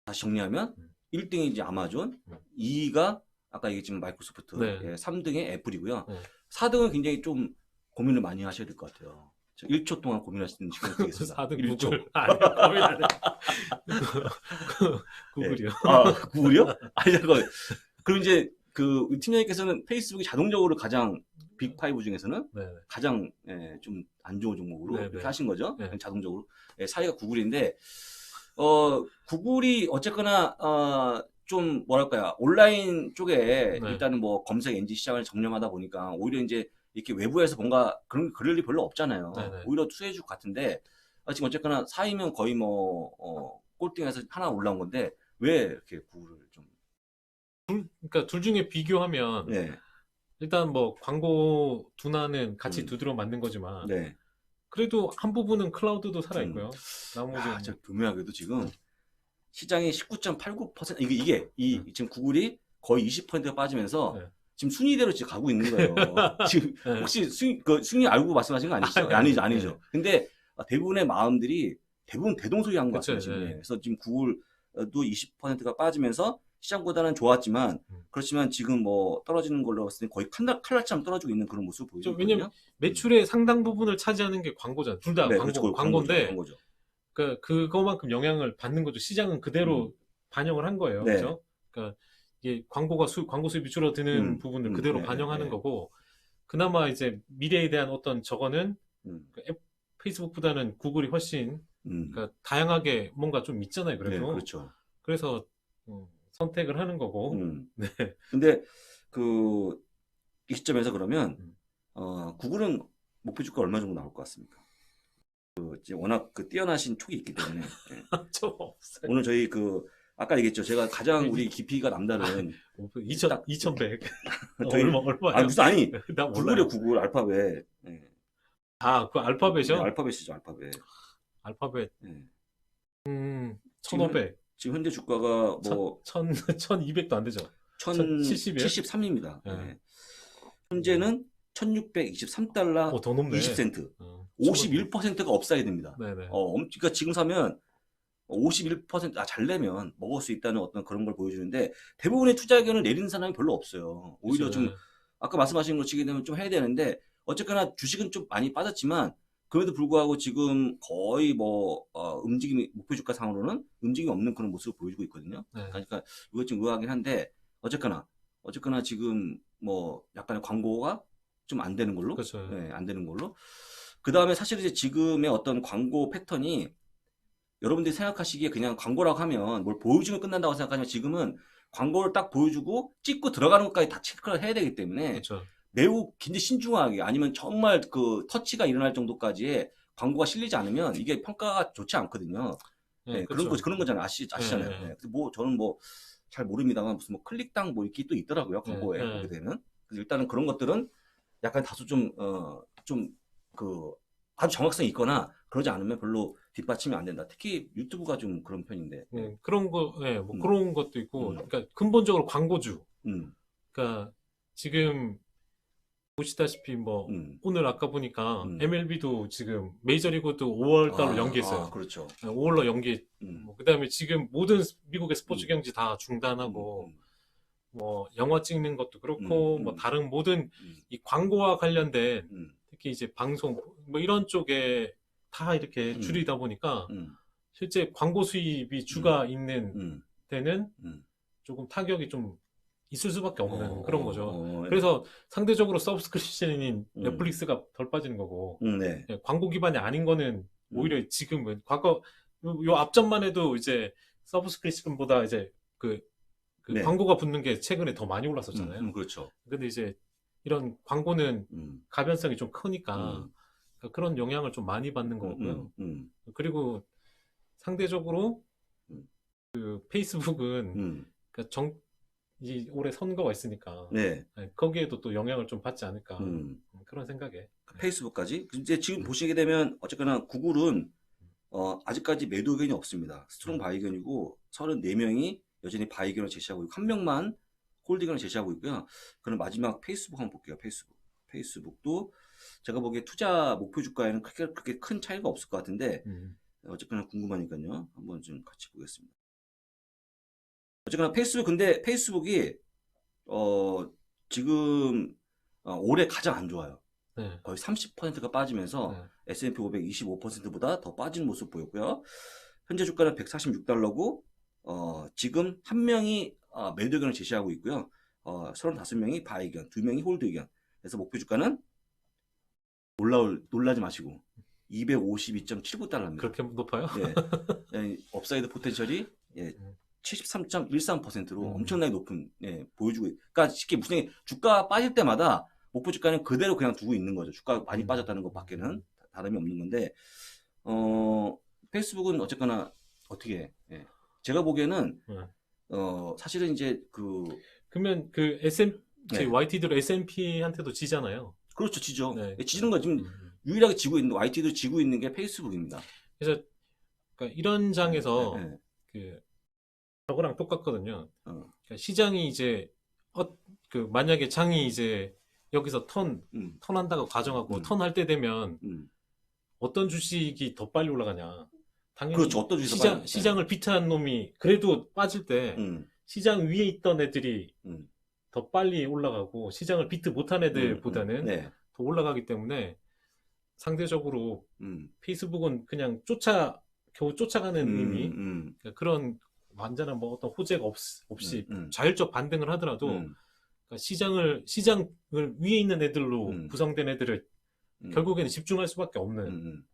다시 정리하면 1등이 이제 아마존, 2위가 아까 얘기했지만 마이크로소프트, 네. 예, 3등이 애플이고요. 네. 4등은 굉장히 좀 고민을 많이 하셔야 될 것 같아요. 1초 동안 고민하시는 시간이 되겠습니다. 4등 구글. 아니, 고민 안 해. 구글이요. 네. 아, 구글이요? 아니, 잠깐. 그럼 이제 그 팀장님께서는 페이스북이 자동적으로 가장 빅5 중에서는 네네. 가장 좀 안 좋은 종목으로 네네. 이렇게 하신 거죠? 네. 자동적으로. 4위가 구글인데 구글이 어쨌거나 좀 뭐랄까요, 온라인 쪽에 네. 일단은 뭐 검색 엔진 시장을 점령하다 보니까 오히려 이제 이렇게 외부에서 뭔가 그럴 일이 별로 없잖아요. 네네. 오히려 투자해줄 것 같은데 지금 어쨌거나 4위면 거의 뭐 꼴등에서 하나 올라온 건데 왜 이렇게 구글을 좀 그러니까 둘 중에 비교하면 네. 일단 뭐 광고 둔화는 같이 두드려 맞는 거지만 네. 그래도 한 부분은 클라우드도 살아 있고요. 나머지는 진짜 교묘하게도 지금 시장이 19.89% 이게 지금 구글이 거의 20%가 빠지면서 네. 지금 순위대로 지금 가고 있는 거예요. 지금 네. 혹시 순위 알고 말씀하신 거 아니시죠? 아니죠. 네. 근데 대부분의 마음들이 대부분 대동소이한 것 같아요. 그쵸, 지금. 네. 그래서 지금 구글도 20%가 빠지면서 시장보다는 좋았지만 그렇지만 지금 뭐 떨어지는 걸로 봤을 때 거의 칼날처럼 떨어지고 있는 그런 모습을 보이고 있거든요. 왜냐면 매출의 상당 부분을 차지하는 게 광고잖아요. 둘 다 네, 광고인데 광고죠. 그러니까 그거만큼 영향을 받는 거죠. 시장은 그대로 반영을 한 거예요. 네. 그렇죠? 그러니까 이게 광고 수입이 줄어드는 부분을 그대로 반영하는 거고 그나마 이제 미래에 대한 어떤 저거는 페이스북보다는 구글이 훨씬 그러니까 다양하게 뭔가 좀 있잖아요. 그래도 네, 그렇죠. 그래서 선택을 하는 거고. 네. 근데 이 시점에서 그러면 구글은 목표 주가 얼마 정도 나올 것 같습니까? 이제 워낙 뛰어나신 촉이 있기 때문에 저 없어요. 오늘 저희 아까 얘기했죠. 제가 가장 우리 깊이가 남다른 2100. 저희 얼마야? 아니 나 구글이요. 몰라요. 구글 알파벳. 네. 그 알파벳이요? 네, 알파벳이죠. 알파벳. 알파벳. 네. 1500. 지금 현재 주가가 뭐 1200도 안 되죠. 1073입니다. 네. 현재는 1623달러 더 높네. 20센트. 51%가 업사이드입니다. 네네. 그러니까 지금 사면 51% 잘 내면 먹을 수 있다는 어떤 그런 걸 보여주는데 대부분의 투자 의견을 내리는 사람이 별로 없어요. 오히려 그렇죠. 좀 아까 말씀하신 거 치게 되면 좀 해야 되는데 어쨌거나 주식은 좀 많이 빠졌지만 그럼에도 불구하고 지금 거의 뭐 움직임이 목표 주가 상으로는 움직임이 없는 그런 모습을 보여주고 있거든요. 네. 그러니까 이거 좀 의아하긴 한데 어쨌거나 지금 뭐 약간의 광고가 좀 안 되는 걸로, 그렇죠. 네, 안 되는 걸로. 그 다음에 사실 이제 지금의 어떤 광고 패턴이 여러분들이 생각하시기에 그냥 광고라고 하면 뭘 보여주면 끝난다고 생각하지만 지금은 광고를 딱 보여주고 찍고 들어가는 것까지 다 체크를 해야 되기 때문에 그렇죠. 매우 굉장히 신중하게 아니면 정말 터치가 일어날 정도까지의 광고가 실리지 않으면 이게 평가가 좋지 않거든요. 네, 그렇죠. 그런 거잖아요. 아시잖아요. 네. 뭐 저는 뭐 잘 모릅니다만 무슨 뭐 클릭당 뭐 이렇게 또 있더라고요. 광고에 보게 되면. 그래서 일단은 그런 것들은 약간 다소 아주 정확성이 있거나 그러지 않으면 별로 뒷받침이 안 된다. 특히 유튜브가 좀 그런 편인데. 그런 거, 뭐 그런 것도 있고, 그러니까 근본적으로 광고주. 그러니까 지금 보시다시피 뭐 오늘 아까 보니까 MLB도 지금 메이저리그도 5월달로 연기했어요. 그렇죠. 5월로 연기. 뭐 그다음에 지금 모든 미국의 스포츠 경기 다 중단하고 뭐 영화 찍는 것도 그렇고 뭐 다른 모든 이 광고와 관련된 특히 이제 방송 뭐 이런 쪽에 다 이렇게 줄이다 보니까 실제 광고 수입이 주가 있는 데는 조금 타격이 좀 있을 수밖에 없는 그런 거죠. 그래서 상대적으로 서브스크립션인 넷플릭스가 덜 빠지는 거고 네. 광고 기반이 아닌 거는 오히려 지금은 과거 요 앞전만 해도 이제 서브스크립션보다 이제 그 네. 광고가 붙는 게 최근에 더 많이 올랐었잖아요. 그렇죠. 근데 이제 이런 광고는 가변성이 좀 크니까 그러니까 그런 영향을 좀 많이 받는 거고요. 그리고 상대적으로 그 페이스북은 그러니까 이 올해 선거가 있으니까 네. 거기에도 또 영향을 좀 받지 않을까 그런 생각에. 페이스북까지. 이제 지금 보시게 되면 어쨌거나 구글은 아직까지 매도 의견이 없습니다. 스트롱 바이 의견이고 34명이 여전히 바이 의견을 제시하고 있고 한 명만 홀드 의견을 제시하고 있고요. 그럼 마지막 페이스북 한번 볼게요. 페이스북도 제가 보기에 투자 목표 주가에는 그렇게 큰 차이가 없을 것 같은데 어쨌거나 궁금하니까요. 한번 좀 같이 보겠습니다. 어쨌거나 근데 페이스북이 지금 올해 가장 안 좋아요. 네. 거의 30%가 빠지면서 네. S&P 500 25%보다 더 빠지는 모습 보였고요. 현재 주가는 $146고 지금 한 명이 매도 의견을 제시하고 있고요. 35명이 바이 의견, 2명이 홀드 의견. 그래서 목표 주가는 놀라지 마시고 252.79달러입니다. 그렇게 높아요? 예. 업사이드 포텐셜이 73.13%로 엄청나게 높은 보여주고 그러니까 쉽게 무슨 얘기, 주가 빠질 때마다 목표 주가는 그대로 그냥 두고 있는 거죠. 주가가 많이 빠졌다는 것밖에는 다름이 없는 건데 페이스북은 어쨌거나 어떻게 제가 보기에는 사실은 이제 그러면 YT대로 S&P한테도 지잖아요. 그렇죠, 지죠. 네. 지는 거 지금 유일하게 지고 있는 YT도 지고 있는 게 페이스북입니다. 그래서 그러니까 이런 장에서 저거랑 똑같거든요. 그러니까 시장이 이제 만약에 장이 이제 여기서 턴한다고 가정하고 턴할 때 되면 어떤 주식이 더 빨리 올라가냐. 당연히 그렇죠. 어떤 주식이 시장을 비트한 놈이 그래도 빠질 때 시장 위에 있던 애들이 더 빨리 올라가고 시장을 비트 못한 애들보다는 더 올라가기 때문에 상대적으로 페이스북은 그냥 겨우 쫓아가는 의미 그러니까 그런 완전한 뭐 어떤 호재가 없이 자율적 반등을 하더라도 그러니까 시장을 위에 있는 애들로 구성된 애들을 결국에는 집중할 수밖에 없는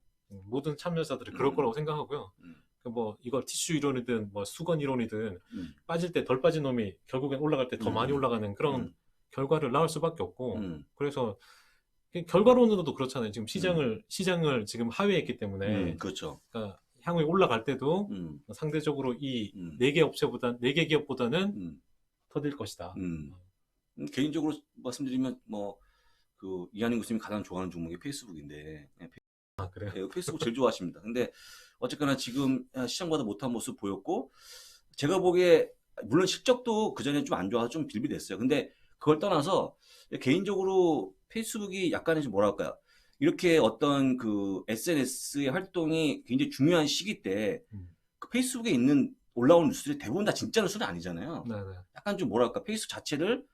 모든 참여자들이 그럴 거라고 생각하고요. 그러니까 뭐 이걸 티슈 이론이든 뭐 수건 이론이든 빠질 때 덜 빠진 놈이 결국엔 올라갈 때 더 많이 올라가는 그런 결과를 낳을 수밖에 없고 그래서 결과론으로도 그렇잖아요. 지금 시장을 지금 하회했기 때문에 그렇죠. 그러니까 향후에 올라갈 때도 상대적으로 이 4개 기업보다는 더딜 것이다. 개인적으로 말씀드리면 이한영 교수님이 가장 좋아하는 종목이 페이스북인데 그래요? 페이스북 제일 좋아하십니다. 근데 어쨌거나 지금 시장보다 못한 모습 보였고 제가 보기에 물론 실적도 그전에 좀 안 좋아서 좀 빌빌했어요. 근데 그걸 떠나서 개인적으로 페이스북이 약간의 좀 뭐랄까요? 이렇게 어떤 SNS의 활동이 굉장히 중요한 시기 때 그 페이스북에 올라오는 뉴스들이 대부분 다 진짜 뉴스는 아니잖아요. 네네. 약간 좀 뭐랄까 페이스북 자체를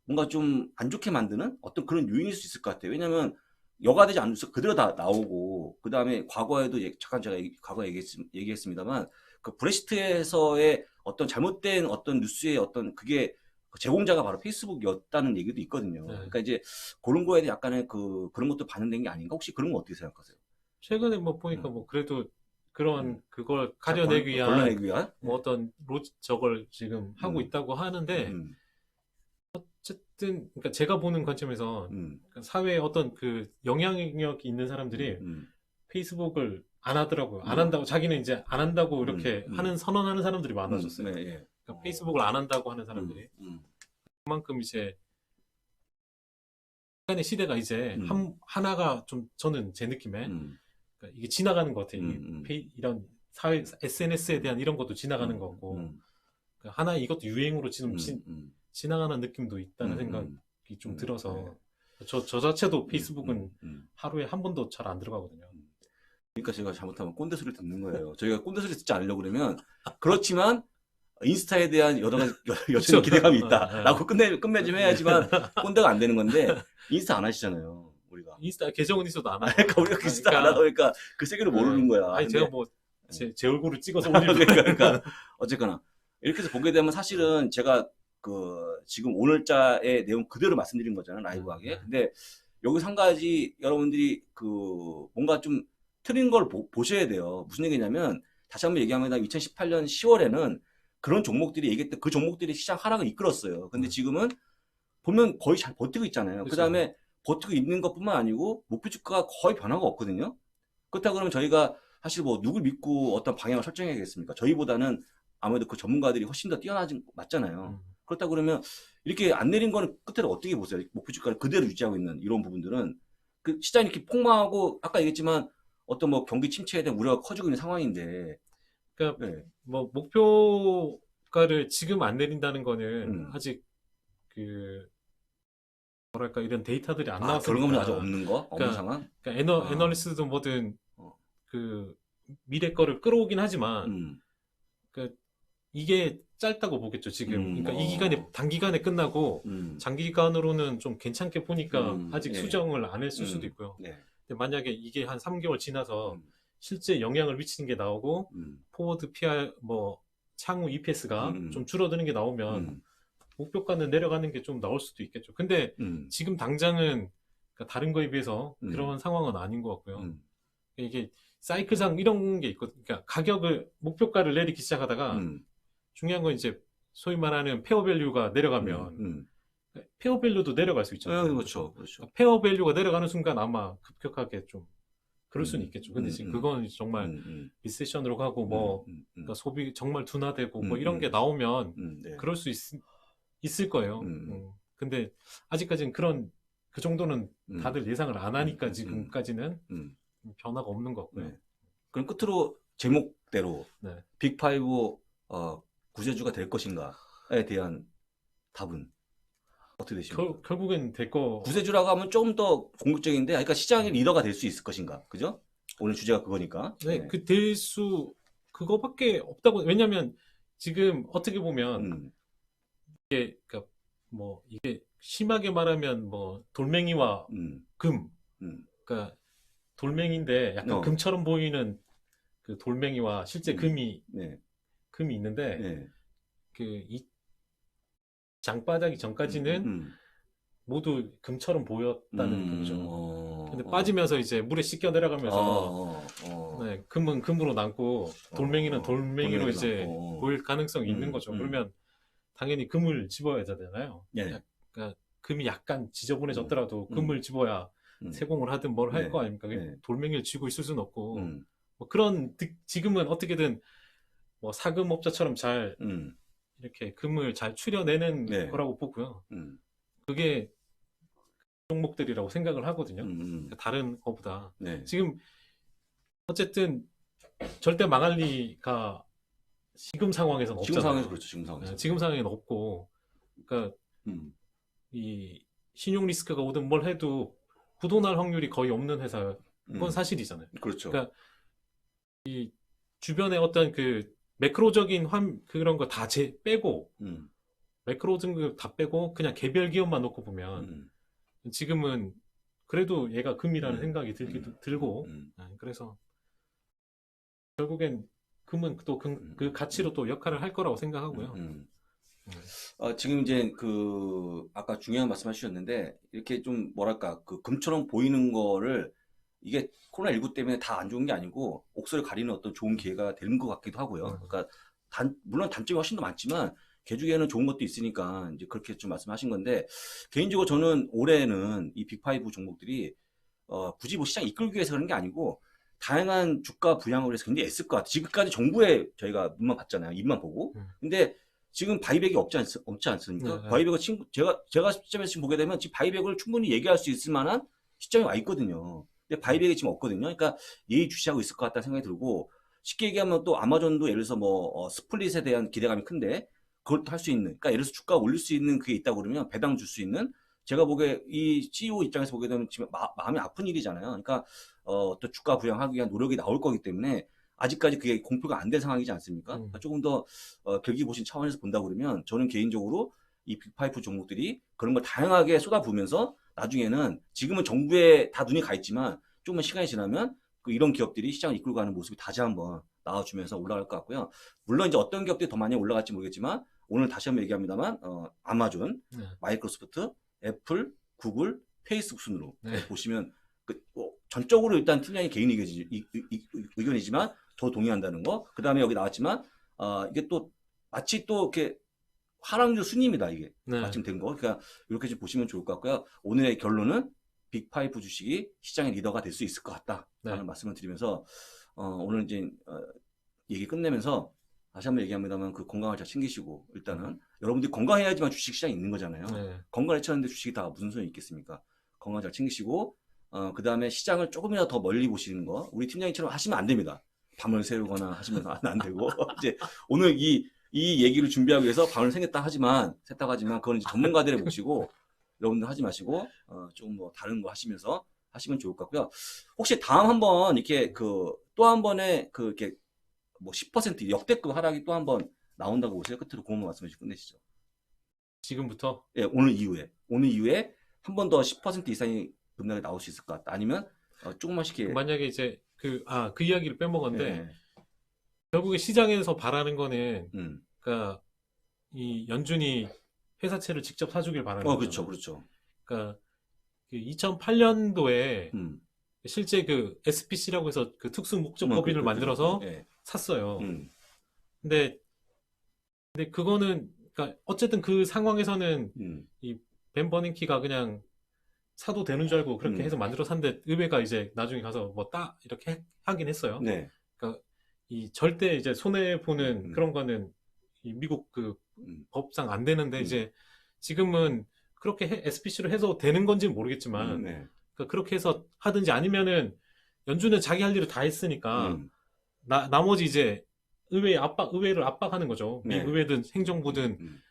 뭔가 좀 안 좋게 만드는 어떤 그런 요인일 수 있을 것 같아요. 왜냐면 여과되지 않은 뉴스 그대로 다 나오고 그 다음에 과거에도 잠깐 제가 과거에 얘기했습니다만 그 브렉시트에서의 어떤 잘못된 어떤 뉴스의 어떤 그게 제공자가 바로 페이스북이었다는 얘기도 있거든요. 그러니까 이제 그런 거에 대해 약간의 그런 것도 반영된 게 아닌가? 혹시 그런 거 어떻게 생각하세요? 최근에 뭐 보니까 뭐 그래도 그런 그걸 가려내기 위한 뭐 어떤 저걸 지금 하고 있다고 하는데 어쨌든 그러니까 제가 보는 관점에서 그러니까 사회에 어떤 영향력이 있는 사람들이 페이스북을 안 하더라고요. 안 한다고 자기는 이제 안 한다고 이렇게 선언하는 사람들이 많아졌어요. 그러니까 페이스북을 안 한다고 하는 사람들이 그만큼 이제 시간의 시대가 이제 하나가 좀 저는 제 느낌에 그러니까 이게 지나가는 것 같아요. 이런 사회 SNS에 대한 이런 것도 지나가는 것 같고 그러니까 하나의 이것도 유행으로 지금 지나가는 느낌도 있다는 생각이 좀 들어서 저 자체도 페이스북은 하루에 한 번도 잘 안 들어가거든요. 그러니까 제가 잘못하면 꼰대 소리를 듣는 거예요. 저희가 꼰대 소리 듣지 않으려고 그러면 그렇지만 인스타에 대한 여러 가지 여전히 그쵸. 기대감이 어, 있다라고 끝내 좀 해야지만 꼰대가 안 되는 건데 인스타 안 하시잖아요, 우리가. 인스타 계정은 있어도 안 하고. 그러니까 우리가 인스타 안 하다 보니까 그 세계를 모르는 거야. 아니, 근데 제가 뭐, 제 얼굴을 찍어서 올리는 그러니까 어쨌거나 이렇게 해서 보게 되면 사실은 제가 그 지금 오늘자의 내용 그대로 말씀드린 거잖아요, 라이브하게. 근데 여기서 한 가지 여러분들이 그 뭔가 좀 틀린 걸 보셔야 돼요. 무슨 얘기냐면 다시 한번 얘기하면 2018년 10월에는 그런 종목들이 얘기했던 그 종목들이 시장 하락을 이끌었어요. 근데 지금은 보면 거의 잘 버티고 있잖아요. 그쵸. 그다음에 버티고 있는 것뿐만 아니고 목표 주가가 거의 변화가 없거든요. 그렇다 그러면 저희가 사실 뭐 누굴 믿고 어떤 방향을 설정해야겠습니까? 저희보다는 아무래도 그 전문가들이 훨씬 더 뛰어나진 맞잖아요. 그렇다 그러면 이렇게 안 내린 거는 끝으로 어떻게 보세요? 목표 주가를 그대로 유지하고 있는 이런 부분들은 그 시장이 이렇게 폭망하고 아까 얘기했지만 어떤 뭐 경기 침체에 대한 우려가 커지고 있는 상황인데, 그러니까 네. 뭐 목표가를 지금 안 내린다는 거는 아직 그 뭐랄까 이런 데이터들이 안 나왔으니까. 결과물이 아직 없는 거? 없는 그러니까, 상황? 그러니까 애널리스트도 뭐든 그 미래 거를 끌어오긴 하지만 그 이게 짧다고 보겠죠 지금. 그러니까 이 기간이 단기간에 끝나고 장기간으로는 좀 괜찮게 보니까 아직 예. 수정을 안 했을 수도 있고요. 네. 근데 만약에 이게 한 3개월 지나서 실제 영향을 미치는 게 나오고 포워드 PR 뭐 향후 EPS가 좀 줄어드는 게 나오면 목표가는 내려가는 게 좀 나올 수도 있겠죠. 근데 지금 당장은 그러니까 다른 거에 비해서 그런 상황은 아닌 것 같고요. 이게 사이클상 이런 게 있거든요. 그러니까 가격을 목표가를 내리기 시작하다가 중요한 건 이제 소위 말하는 페어밸류가 내려가면 페어밸류도 내려갈 수 있잖아요. 그렇죠. 그렇죠. 페어밸류가 내려가는 순간 아마 급격하게 좀 그럴 수는 있겠죠. 근데 지금 그건 정말 리세션으로 가고 뭐 그러니까 소비 정말 둔화되고 뭐 이런 게 나오면 네. 그럴 수 있을 거예요. 근데 아직까지는 그 정도는 다들 예상을 안 하니까 지금까지는 변화가 없는 것 같고요. 네. 그럼 끝으로 제목대로 네. 빅5 구세주가 될 것인가에 대한 답은 어떻게 되십니까? 결국엔 될 거. 구세주라고 하면 조금 더 공격적인데, 그러니까 시장의 리더가 될 수 있을 것인가, 그죠? 오늘 주제가 그거니까. 네, 그거밖에 없다고. 왜냐면 지금 어떻게 보면 이게 그러니까 뭐 이게 심하게 말하면 뭐 돌멩이와 금, 그러니까 돌멩이인데 약간 금처럼 보이는 그 돌멩이와 실제 금이 있는데 그 이 장바닥이 전까지는 모두 금처럼 보였다는 거죠. 근데 빠지면서 이제 물에 씻겨 내려가면서 네, 금은 금으로 남고 돌멩이는 돌멩이로 이제 보일 가능성이 있는 거죠. 그러면 당연히 금을 집어야 되잖아요. 그러니까 금이 약간 지저분해졌더라도 금을 집어야 세공을 하든 뭘 할 거 아닙니까? 돌멩이를 쥐고 있을 수는 없고 뭐 그런 지금은 어떻게든 뭐 사금업자처럼 잘 이렇게 금을 잘 추려내는 거라고 보고요. 그게 종목들이라고 생각을 하거든요. 다른 거보다. 지금 어쨌든 절대 망할 리가 지금 상황에서는 없잖아요. 지금 상황에서 그렇죠. 지금 상황에서. 지금 상황에는 없고, 그러니까 이 신용 리스크가 오든 뭘 해도 부도날 확률이 거의 없는 회사, 그건 사실이잖아요. 그렇죠. 그러니까 이 주변에 어떤 그 매크로적인 그런 거 다 빼고 매크로 등급 다 빼고 그냥 개별 기업만 놓고 보면 지금은 그래도 얘가 금이라는 생각이 들고 그래서 결국엔 금은 또 그 가치로 또 역할을 할 거라고 생각하고요. 지금 이제 아까 중요한 말씀 하셨는데 이렇게 좀 뭐랄까 그 금처럼 보이는 거를 이게 코로나19 때문에 다 안 좋은 게 아니고 옥소를 가리는 어떤 좋은 기회가 되는 것 같기도 하고요. 그러니까 물론 단점이 훨씬 더 많지만 개중에는 좋은 것도 있으니까 이제 그렇게 좀 말씀하신 건데 개인적으로 저는 올해는 이 빅5 종목들이 굳이 뭐 시장 이끌기 위해서 그런 게 아니고 다양한 주가 부양을 해서 굉장히 애쓸 것 같아요. 지금까지 정부에 저희가 눈만 봤잖아요. 입만 보고. 근데 지금 바이백이 없지 않습니까? 바이백은 제가 시점에서 지금 보게 되면 지금 바이백을 충분히 얘기할 수 있을 만한 시점에 와 있거든요. 근데 바이백이 지금 없거든요. 그러니까 예의주시하고 있을 것 같다는 생각이 들고 쉽게 얘기하면 또 아마존도 예를 들어서 뭐 스플릿에 대한 기대감이 큰데 그걸 또 할 수 있는, 그러니까 예를 들어서 주가 올릴 수 있는 그게 있다고 그러면 배당 줄 수 있는, 제가 보기에 이 CEO 입장에서 보게 되면 지금 마음이 아픈 일이잖아요. 그러니까 또 주가 부양하기 위한 노력이 나올 거기 때문에 아직까지 그게 공표가 안 된 상황이지 않습니까? 그러니까 조금 더 결기 보신 차원에서 본다 그러면 저는 개인적으로 이 빅5 종목들이 그런 걸 다양하게 쏟아부으면서 나중에는 지금은 정부에 다 눈이 가 있지만 조금만 시간이 지나면 이런 기업들이 시장을 이끌고 가는 모습이 다시 한번 나와주면서 올라갈 것 같고요. 물론 이제 어떤 기업들이 더 많이 올라갈지 모르겠지만 오늘 다시 한번 얘기합니다만 아마존, 마이크로소프트, 애플, 구글, 페이스북 순으로 보시면 전적으로 일단 팀장이 개인 의견이지만 저 동의한다는 거. 그 다음에 여기 나왔지만 이게 또 마치 또 이렇게 하락률 순위입니다. 이게 마침 된 거. 그러니까 이렇게 좀 보시면 좋을 것 같고요. 오늘의 결론은 빅5 주식이 시장의 리더가 될 수 있을 것 같다라는 말씀을 드리면서 오늘 이제 얘기 끝내면서 다시 한번 얘기합니다만 그 건강을 잘 챙기시고 일단은 여러분들이 건강해야지만 주식 시장이 있는 거잖아요. 건강을 해쳤는데 주식이 다 무슨 소용이 있겠습니까? 건강 잘 챙기시고 그 다음에 시장을 조금이라도 더 멀리 보시는 거 우리 팀장님처럼 하시면 안 됩니다. 밤을 새우거나 하시면 안 되고 이제 오늘 이 얘기를 준비하기 위해서 밤을 새겠다 하지만 그건 이제 전문가들을 모시고 여러분들 하지 마시고 좀 뭐 다른 거 하시면서 하시면 좋을 것 같고요. 혹시 다음 한번 이렇게 또 한 번에 이렇게 뭐 10% 역대급 하락이 또 한 번 나온다고 보세요. 끝으로 그것만 말씀해 주시고 끝내시죠. 지금부터? 예, 오늘 이후에 한 번 더 10% 이상의 급락이 나올 수 있을 것 같다. 아니면 조금만씩 만약에 이제 그 이야기를 빼먹었는데 결국에 시장에서 바라는 거는 그러니까 이 연준이 회사채를 직접 사주길 바라는 거죠. 그렇죠. 그러니까 2008년도에 실제 그 SPC라고 해서 그 특수 목적 법인을 만들어서 샀어요. 근데 그거는 그러니까 어쨌든 그 상황에서는 이 벤 버냉키가 그냥 사도 되는 줄 알고 그렇게 해서 만들어 샀는데 의회가 이제 나중에 가서 뭐 이렇게 하긴 했어요. 그러니까 이 절대 이제 손해 보는 그런 거는 이 미국 그 법상 안 되는데 이제 지금은 그렇게 SPC로 해서 되는 건지는 모르겠지만 그러니까 그렇게 해서 하든지 아니면은 연준은 자기 할 일을 다 했으니까 나머지 이제 의회를 압박하는 거죠. 미 의회든 행정부든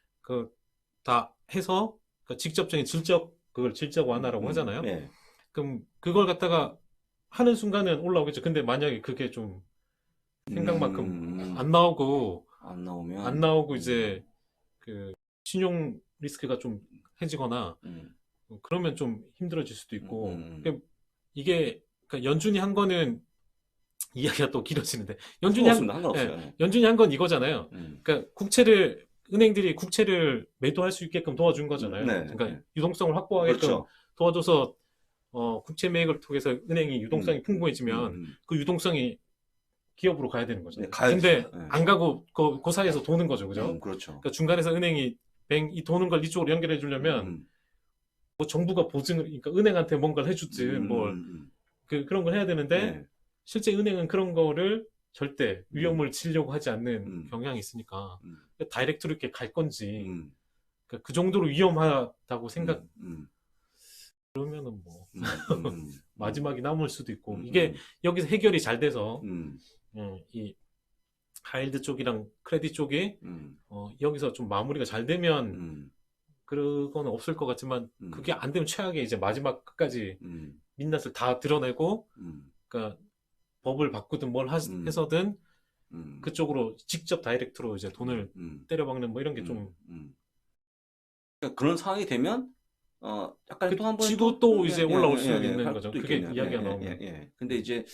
다 해서 직접적인 그걸 질적 완화라고 하잖아요. 그럼 그걸 갖다가 하는 순간은 올라오겠죠. 근데 만약에 그게 좀 생각만큼 안 나오고 이제 그 신용 리스크가 좀 해지거나 그러면 좀 힘들어질 수도 있고 이게 그러니까 연준이 한 거는 이야기가 또 길어지는데 연준이 한 건 이거잖아요. 그러니까 은행들이 국채를 매도할 수 있게끔 도와준 거잖아요. 그러니까 유동성을 확보하게끔 도와줘서 국채 매입을 통해서 은행이 유동성이 풍부해지면 그 유동성이 기업으로 가야 되는 거죠. 근데 안 가고 그 사이에서 도는 거죠, 그죠? 그러니까 중간에서 은행이 이 도는 걸 이쪽으로 연결해 주려면 뭐 정부가 그러니까 은행한테 뭔가를 해주든 그런 걸 해야 되는데 실제 은행은 그런 거를 절대 위험을 지려고 하지 않는 경향이 있으니까 다이렉트로 이렇게 갈 건지 그러니까 그 정도로 위험하다고 그러면은 뭐 마지막이 남을 수도 있고 이게 여기서 해결이 잘 돼서 이 하이힐드 쪽이랑 크레딧 쪽이 여기서 좀 마무리가 잘 되면 그거는 없을 것 같지만 그게 안 되면 최악의 이제 마지막 끝까지 민낯을 다 드러내고 그러니까 법을 바꾸든 뭘 해서든 그쪽으로 직접 다이렉트로 이제 돈을 때려박는 뭐 이런 게 좀 그러니까 그런 상황이 되면 약간 또 한 번 지도 또 이제 올라올 수 있는 거죠. 그게 이야기가 나오면. 근데 이제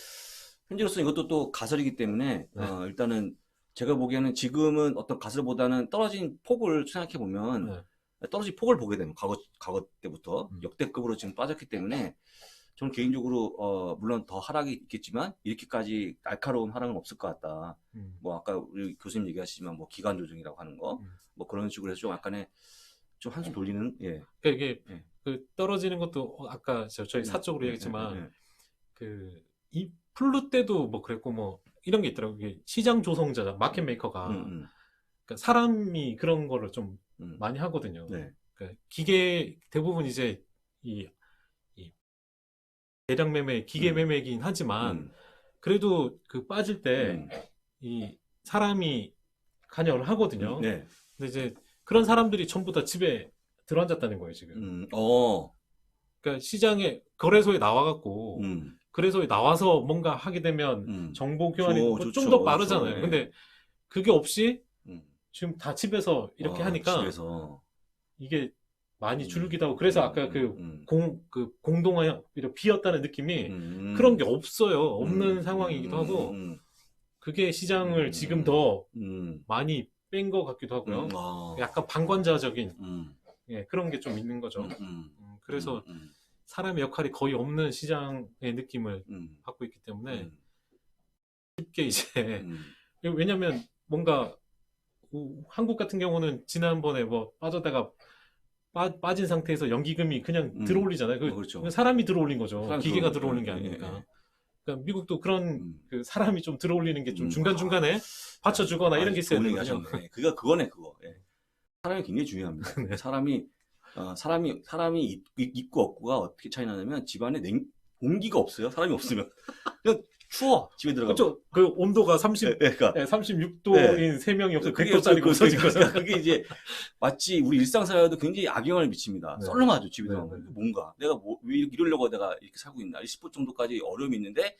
현재로서 이것도 또 가설이기 때문에 일단은 제가 보기에는 지금은 어떤 가설보다는 떨어진 폭을 생각해 보면 떨어진 폭을 보게 되면 과거 때부터 역대급으로 지금 빠졌기 때문에 저는 개인적으로 물론 더 하락이 있겠지만 이렇게까지 날카로운 하락은 없을 것 같다. 뭐 아까 우리 교수님 얘기하시지만 뭐 기간 조정이라고 하는 거 뭐 그런 식으로 해서 좀 약간의 좀 한숨 돌리는 그러니까 이게 그 떨어지는 것도 아까 저희 사적으로 얘기했지만 그 이 플루 때도 뭐 그랬고 뭐 이런 게 있더라고요. 이게 시장 조성자 마켓 메이커가 그러니까 사람이 그런 거를 좀 많이 하거든요. 그러니까 기계 대부분 이제 이 대량 매매, 기계 매매이긴 하지만 그래도 그 빠질 때 이 사람이 관여를 하거든요. 근데 이제 그런 사람들이 전부 다 집에 들어앉았다는 거예요, 지금. 그러니까 시장에 거래소에 나와갖고 그래서 나와서 뭔가 하게 되면 정보 교환이 좀 좋죠. 더 빠르잖아요. 좋죠. 예. 근데 그게 없이 음. 지금 다 집에서 이렇게 하니까 집에서. 이게 많이 줄기도 하고 그래서 아까 그 공동화 비었다는 느낌이 그런 게 없어요. 없는 상황이기도 하고 그게 시장을 지금 더 많이 뺀 것 같기도 하고요. 약간 방관자적인 예, 그런 게 좀 있는 거죠. 그래서 사람의 역할이 거의 없는 시장의 느낌을 받고 있기 때문에 쉽게 이제 왜냐면 뭔가 한국 같은 경우는 지난번에 뭐 빠졌다가 빠진 상태에서 연기금이 그냥 들어올리잖아요. 그렇죠. 사람이 들어올린 거죠. 기계가 들어올린 들어올린 게 거예요. 아니니까. 그러니까 미국도 그런 그 사람이 좀 들어올리는 게 좀 중간중간에 받쳐주거나 이런 게 있어야 좋은 되거든요. 얘기 하셨네. 그거네, 그거. 예. 사람이 굉장히 중요합니다. 네. 사람이 있고 없고가 어떻게 차이 나냐면 집안에 온기가 없어요. 사람이 없으면. 그냥 추워. 집에 들어가면. 그렇죠. 그 온도가 36도인 세 명이 없어 100도짜리가 없어진 거죠. 그게 이제 마치 우리 일상생활에도 굉장히 악영향을 미칩니다. 네. 썰렁하죠, 집에 네, 들어가면. 네. 뭔가 내가 왜 이러려고 내가 이렇게 살고 있나 싶을 정도까지 어려움이 있는데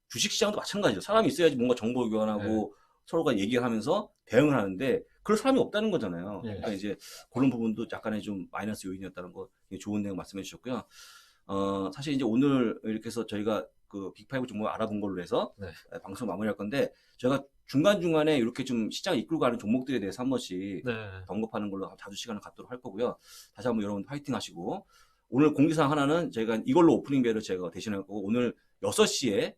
주식시장도 마찬가지죠. 사람이 있어야지 뭔가 정보 교환하고 서로가 얘기를 하면서 대응을 하는데 그럴 사람이 없다는 거잖아요. 그러니까 이제 그런 부분도 약간의 좀 마이너스 요인이었다는 거 좋은 내용 말씀해 주셨고요. 사실 이제 오늘 이렇게 해서 저희가 그 빅5 종목을 알아본 걸로 해서 방송 마무리할 건데 저희가 중간중간에 이렇게 좀 시장 이끌고 가는 종목들에 대해서 한 번씩 언급하는 걸로 자주 시간을 갖도록 할 거고요. 다시 한번 여러분 파이팅 하시고 오늘 공지사항 하나는 저희가 이걸로 오프닝 벨을 제가 대신할 거고 오늘 6시에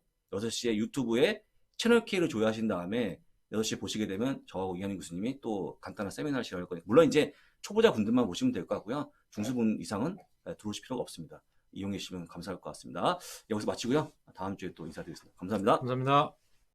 유튜브에 채널 K를 조회하신 다음에 6시에 보시게 되면 저하고 이한희 교수님이 또 간단한 세미나를 진행할 거예요. 물론 이제 초보자 분들만 보시면 될 것 같고요. 중수분 이상은 들어오실 필요가 없습니다. 이용해 주시면 감사할 것 같습니다. 여기서 마치고요. 다음 주에 또 인사드리겠습니다. 감사합니다. 감사합니다.